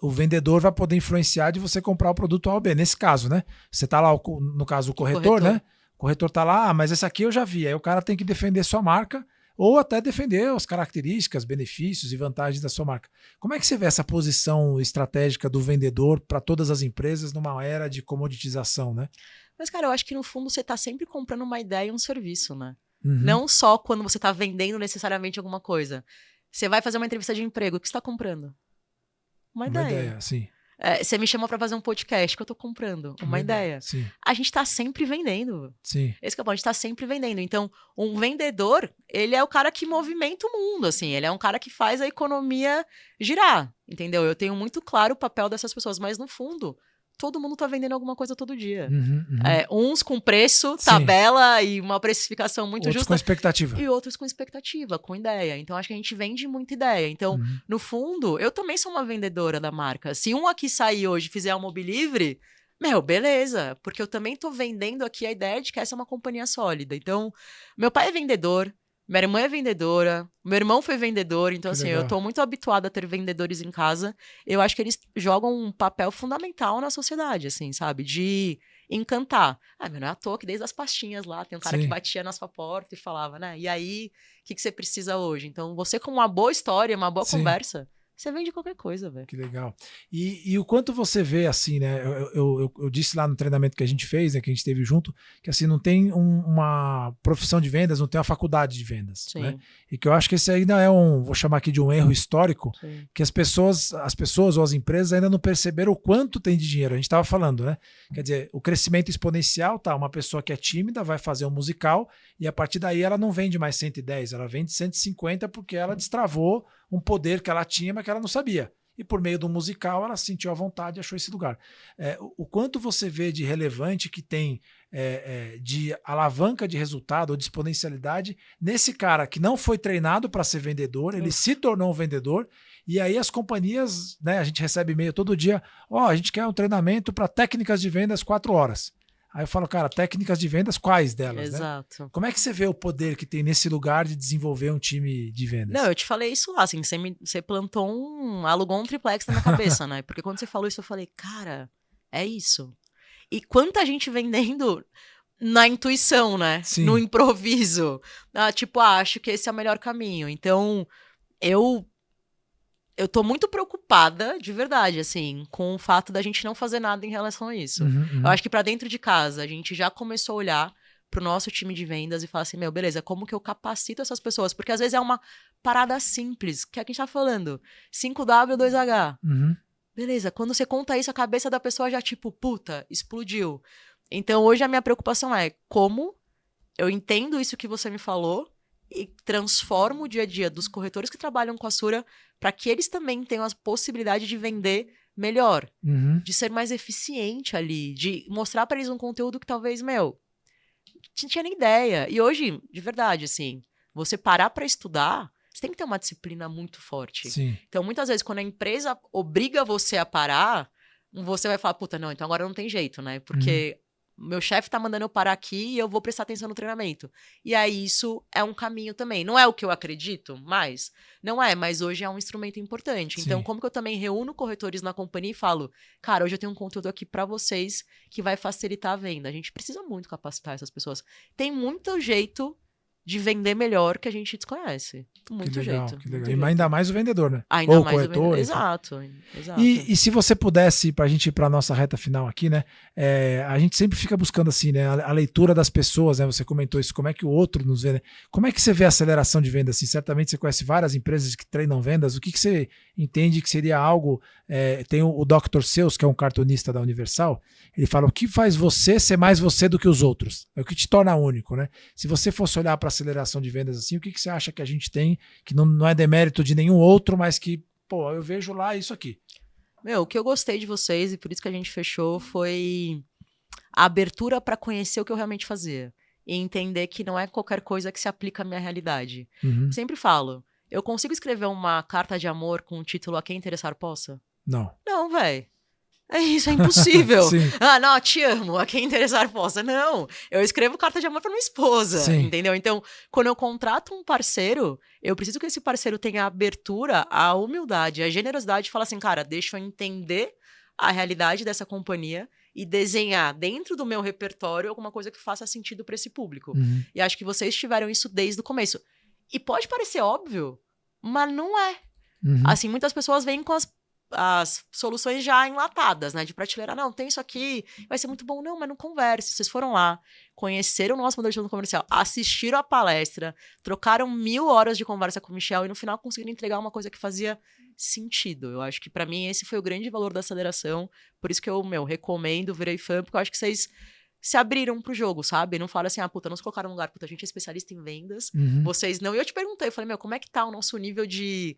o vendedor vai poder influenciar de você comprar o produto A ou B. Nesse caso, né? Você tá lá, no caso, o corretor, né? O corretor tá lá, mas esse aqui eu já vi. Aí o cara tem que defender sua marca ou até defender as características, benefícios e vantagens da sua marca. Como é que você vê essa posição estratégica do vendedor para todas as empresas numa era de comoditização, né? Mas, cara, eu acho que no fundo você tá sempre comprando uma ideia e um serviço, né? Uhum. Não só quando você tá vendendo necessariamente alguma coisa. Você vai fazer uma entrevista de emprego, o que você tá comprando? Uma ideia. Sim. Você me chamou para fazer um podcast, que eu tô comprando uma ideia. Sim. A gente tá sempre vendendo. Sim. Esse que é bom, a gente tá sempre vendendo. Então, um vendedor, ele é o cara que movimenta o mundo, assim. Ele é um cara que faz a economia girar, entendeu? Eu tenho muito claro o papel dessas pessoas, mas no fundo, todo mundo tá vendendo alguma coisa todo dia. Uns com preço, tabela e uma precificação muito outros justa. Com expectativa. E outros com expectativa, com ideia. Então, acho que a gente vende muita ideia. Então, no fundo, eu também sou uma vendedora da marca. Se um aqui sair hoje e fizer uma Mobi Livre, beleza. Porque eu também tô vendendo aqui a ideia de que essa é uma companhia sólida. Então, meu pai é vendedor, minha irmã é vendedora, meu irmão foi vendedor, então assim, eu tô muito habituada a ter vendedores em casa. Eu acho que eles jogam um papel fundamental na sociedade, assim, sabe? De encantar. Mas não é à toa que desde as pastinhas lá, tem um cara que batia na sua porta e falava, né? E aí, o que você precisa hoje? Então, você com uma boa história, uma boa conversa, você vende qualquer coisa, velho. Que legal. E o quanto você vê, assim, né? Eu disse lá no treinamento que a gente fez, né? Que a gente teve junto, que assim, não tem uma profissão de vendas, não tem uma faculdade de vendas. Né? E que eu acho que esse ainda é vou chamar aqui de um erro histórico, que as pessoas ou as empresas ainda não perceberam o quanto tem de dinheiro. A gente estava falando, né? Quer dizer, o crescimento exponencial, tá? Uma pessoa que é tímida vai fazer um musical e a partir daí ela não vende mais 110, ela vende 150 porque ela destravou um poder que ela tinha, mas que ela não sabia. E por meio do musical, ela sentiu a vontade e achou esse lugar. O quanto você vê de relevante que tem de alavanca de resultado ou de exponencialidade nesse cara que não foi treinado para ser vendedor, ele se tornou um vendedor, e aí as companhias, né, a gente recebe e-mail todo dia, a gente quer um treinamento para técnicas de vendas 4 horas. Aí eu falo, cara, técnicas de vendas, quais delas? Exato. Né? Como é que você vê o poder que tem nesse lugar de desenvolver um time de vendas? Não, eu te falei isso lá, assim, você plantou alugou um triplex na minha cabeça, né? Porque quando você falou isso, eu falei, cara, é isso. E quanta gente vendendo na intuição, né? No improviso. Acho que esse é o melhor caminho. Então, eu tô muito preocupada, de verdade, assim, com o fato da gente não fazer nada em relação a isso. Eu acho que pra dentro de casa, a gente já começou a olhar pro nosso time de vendas e falar assim, beleza, como que eu capacito essas pessoas? Porque às vezes é uma parada simples, que é o que a gente tá falando. 5W, 2H. Beleza, quando você conta isso, a cabeça da pessoa já puta, explodiu. Então, hoje a minha preocupação é como eu entendo isso que você me falou e transformo o dia a dia dos corretores que trabalham com a Sura para que eles também tenham a possibilidade de vender melhor, de ser mais eficiente ali, de mostrar para eles um conteúdo que talvez, não tinha nem ideia. E hoje, de verdade, assim, você parar para estudar, você tem que ter uma disciplina muito forte. Então, muitas vezes, quando a empresa obriga você a parar, você vai falar, puta, não, então agora não tem jeito, né? Porque meu chefe tá mandando eu parar aqui e eu vou prestar atenção no treinamento. E aí, isso é um caminho também. Não é o que eu acredito, mas hoje é um instrumento importante. Então, como que eu também reúno corretores na companhia e falo, cara, hoje eu tenho um conteúdo aqui pra vocês que vai facilitar a venda. A gente precisa muito capacitar essas pessoas. Tem muito jeito de vender melhor que a gente desconhece. Muito jeito. Que legal. E ainda mais o vendedor, né? Ainda ou mais o corretor. Exato. E se você pudesse, pra gente ir pra nossa reta final aqui, né? A gente sempre fica buscando assim, né? A leitura das pessoas, né? Você comentou isso, como é que o outro nos vê, né? Como é que você vê a aceleração de vendas? Assim, certamente você conhece várias empresas que treinam vendas. O que você entende que seria algo... tem o Dr. Seuss, que é um cartunista da Universal, ele fala, o que faz você ser mais você do que os outros? É o que te torna único, né? Se você fosse olhar para aceleração de vendas assim, o que você acha que a gente tem que não é demérito de nenhum outro, mas que, eu vejo lá isso aqui? Meu, o que eu gostei de vocês, e por isso que a gente fechou, foi a abertura para conhecer o que eu realmente fazia. E entender que não é qualquer coisa que se aplica à minha realidade. Uhum. Sempre falo, eu consigo escrever uma carta de amor com o título A Quem Interessar Possa? Não. Não, velho. É isso, é impossível. Sim. Não, te amo, a quem interessar possa. Não, eu escrevo carta de amor pra minha esposa, Sim. entendeu? Então, quando eu contrato um parceiro, eu preciso que esse parceiro tenha a abertura, a humildade, a generosidade de falar assim, cara, deixa eu entender a realidade dessa companhia e desenhar dentro do meu repertório alguma coisa que faça sentido pra esse público. Uhum. E acho que vocês tiveram isso desde o começo. E pode parecer óbvio, mas não é. Uhum. Assim, muitas pessoas vêm com as soluções já enlatadas, né? De prateleira, não, tem isso aqui, vai ser muito bom. Não, mas não converse. Vocês foram lá, conheceram o nosso modelo de gestão comercial, assistiram a palestra, trocaram 1000 horas de conversa com o Michel e no final conseguiram entregar uma coisa que fazia sentido. Eu acho que pra mim esse foi o grande valor da aceleração. Por isso que eu, recomendo, virei fã, porque eu acho que vocês se abriram pro jogo, sabe? Não fala assim, puta, não se colocaram no lugar, puta, a gente é especialista em vendas, vocês não. E eu te perguntei, eu falei, como é que tá o nosso nível de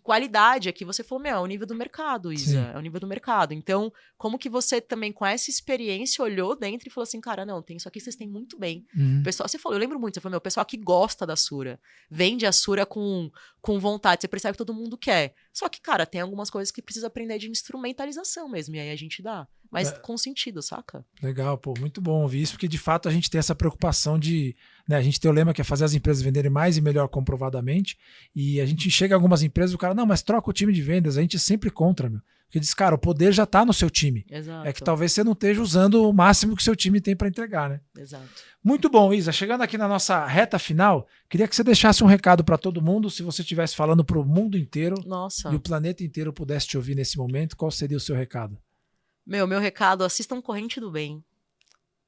qualidade aqui? Você falou, é o nível do mercado, Isa. Sim. É o nível do mercado. Então, como que você também, com essa experiência, olhou dentro e falou assim, cara, não, tem isso aqui, vocês têm muito bem. Uhum. Pessoal, você falou, eu lembro muito, você falou, o pessoal aqui gosta da Sura. Vende a Sura com vontade, você percebe que todo mundo quer. Só que, cara, tem algumas coisas que precisa aprender de instrumentalização mesmo, e aí a gente dá. Mas com sentido, saca? Legal, pô, muito bom ouvir isso, porque de fato a gente tem essa preocupação de, né, a gente tem o lema que é fazer as empresas venderem mais e melhor comprovadamente, e a gente chega a algumas empresas, o cara, não, mas troca o time de vendas, a gente é sempre contra, meu. Porque diz, cara, o poder já tá no seu time. Exato. É que talvez você não esteja usando o máximo que o seu time tem para entregar, né? Exato. Muito bom, Isa. Chegando aqui na nossa reta final, queria que você deixasse um recado para todo mundo, se você estivesse falando para o mundo inteiro Nossa. e o planeta inteiro pudesse te ouvir nesse momento, qual seria o seu recado? Meu recado, assistam Corrente do Bem.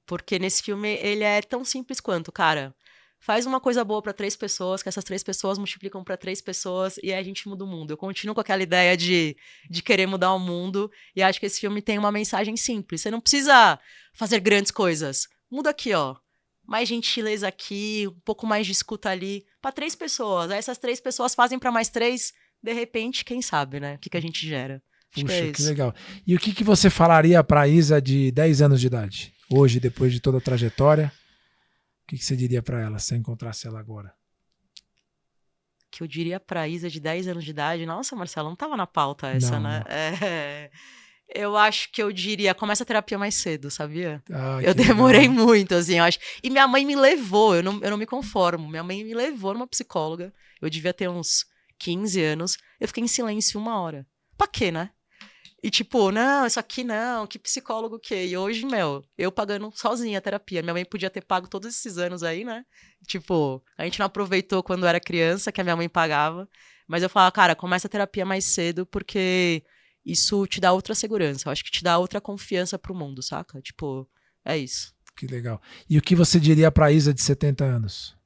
Porque nesse filme ele é tão simples quanto, cara. Faz uma coisa boa para 3 pessoas, que essas 3 pessoas multiplicam para 3 pessoas e aí a gente muda o mundo. Eu continuo com aquela ideia de querer mudar o mundo e acho que esse filme tem uma mensagem simples. Você não precisa fazer grandes coisas. Muda aqui, ó. Mais gentileza aqui, um pouco mais de escuta ali. Para 3 pessoas. Aí essas 3 pessoas fazem para mais 3. De repente, quem sabe, né? O que a gente gera. Acho Puxa, que isso. legal. E o que você falaria para a Isa de 10 anos de idade? Hoje, depois de toda a trajetória, o que você diria para ela, se você encontrasse ela agora? Que eu diria pra Isa de 10 anos de idade, nossa, Marcelo, não tava na pauta essa, Não, né? não. Eu acho que eu diria, começa a terapia mais cedo, sabia? Ah, eu demorei muito, assim, eu acho. E minha mãe me levou, eu não me conformo, minha mãe me levou numa psicóloga, eu devia ter uns 15 anos, eu fiquei em silêncio 1 hora. Pra quê, né? E tipo, não, isso aqui não, que psicólogo que? E hoje, eu pagando sozinha a terapia. Minha mãe podia ter pago todos esses anos aí, né? Tipo, a gente não aproveitou quando era criança, que a minha mãe pagava. Mas eu falava, cara, começa a terapia mais cedo, porque isso te dá outra segurança. Eu acho que te dá outra confiança pro mundo, saca? Tipo, é isso. Que legal. E o que você diria pra Isa de 70 anos?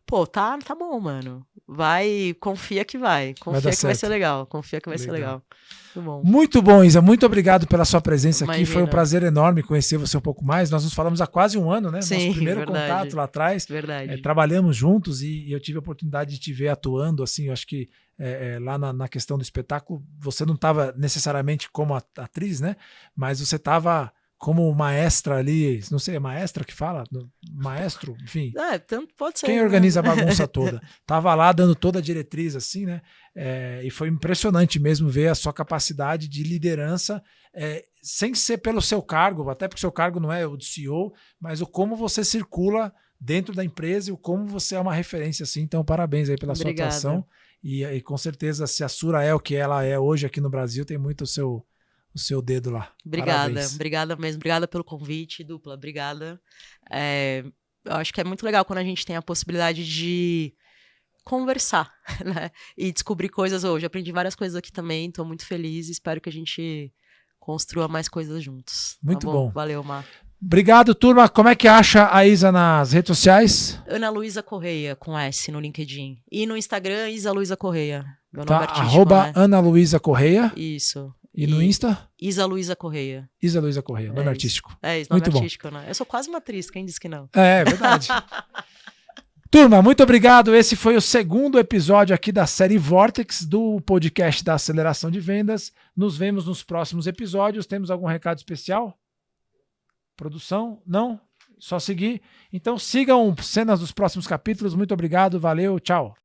Pô, tá bom, mano. Vai, confia que vai. Confia que vai ser legal. Confia que vai ser legal. Muito bom. Muito bom, Isa. Muito obrigado pela sua presença aqui. Imagina. Foi um prazer enorme conhecer você um pouco mais. Nós nos falamos há quase 1 ano, né? Sim, nosso primeiro verdade. contato lá atrás. Verdade. Trabalhamos juntos e eu tive a oportunidade de te ver atuando, assim, eu acho que lá na questão do espetáculo, você não estava necessariamente como atriz, né? Mas você estava como maestra ali, não sei, é maestra que fala? Maestro, enfim. Tanto pode ser. Quem organiza a bagunça toda. Tava lá dando toda a diretriz, assim, né? E foi impressionante mesmo ver a sua capacidade de liderança, sem ser pelo seu cargo, até porque o seu cargo não é o de CEO, mas o como você circula dentro da empresa e o como você é uma referência, assim. Então, parabéns aí pela sua atuação. E com certeza, se a Sura é o que ela é hoje aqui no Brasil, tem muito o seu dedo lá. Obrigada, Parabéns. Obrigada mesmo. Obrigada pelo convite, Dupla. Obrigada. Eu acho que é muito legal quando a gente tem a possibilidade de conversar, né? E descobrir coisas hoje. Aprendi várias coisas aqui também, estou muito feliz e espero que a gente construa mais coisas juntos. Muito tá bom. Valeu, Mar. Obrigado, turma. Como é que acha a Isa nas redes sociais? Ana Luísa Correia, com S no LinkedIn. E no Instagram, Isa Luísa Correia. Meu nome artístico, @ né? Ana Luísa Correia. Isso. E no Insta? Isa Luísa Correia. Isa Luísa Correia, nome artístico. É isso, nome Muito artístico, né? Eu sou quase uma atriz, quem disse que não? É verdade. Turma, muito obrigado. Esse foi o segundo episódio aqui da série Vortex, do podcast da Aceleração de Vendas. Nos vemos nos próximos episódios. Temos algum recado especial? Produção? Não? Só seguir. Então sigam cenas dos próximos capítulos. Muito obrigado, valeu, tchau.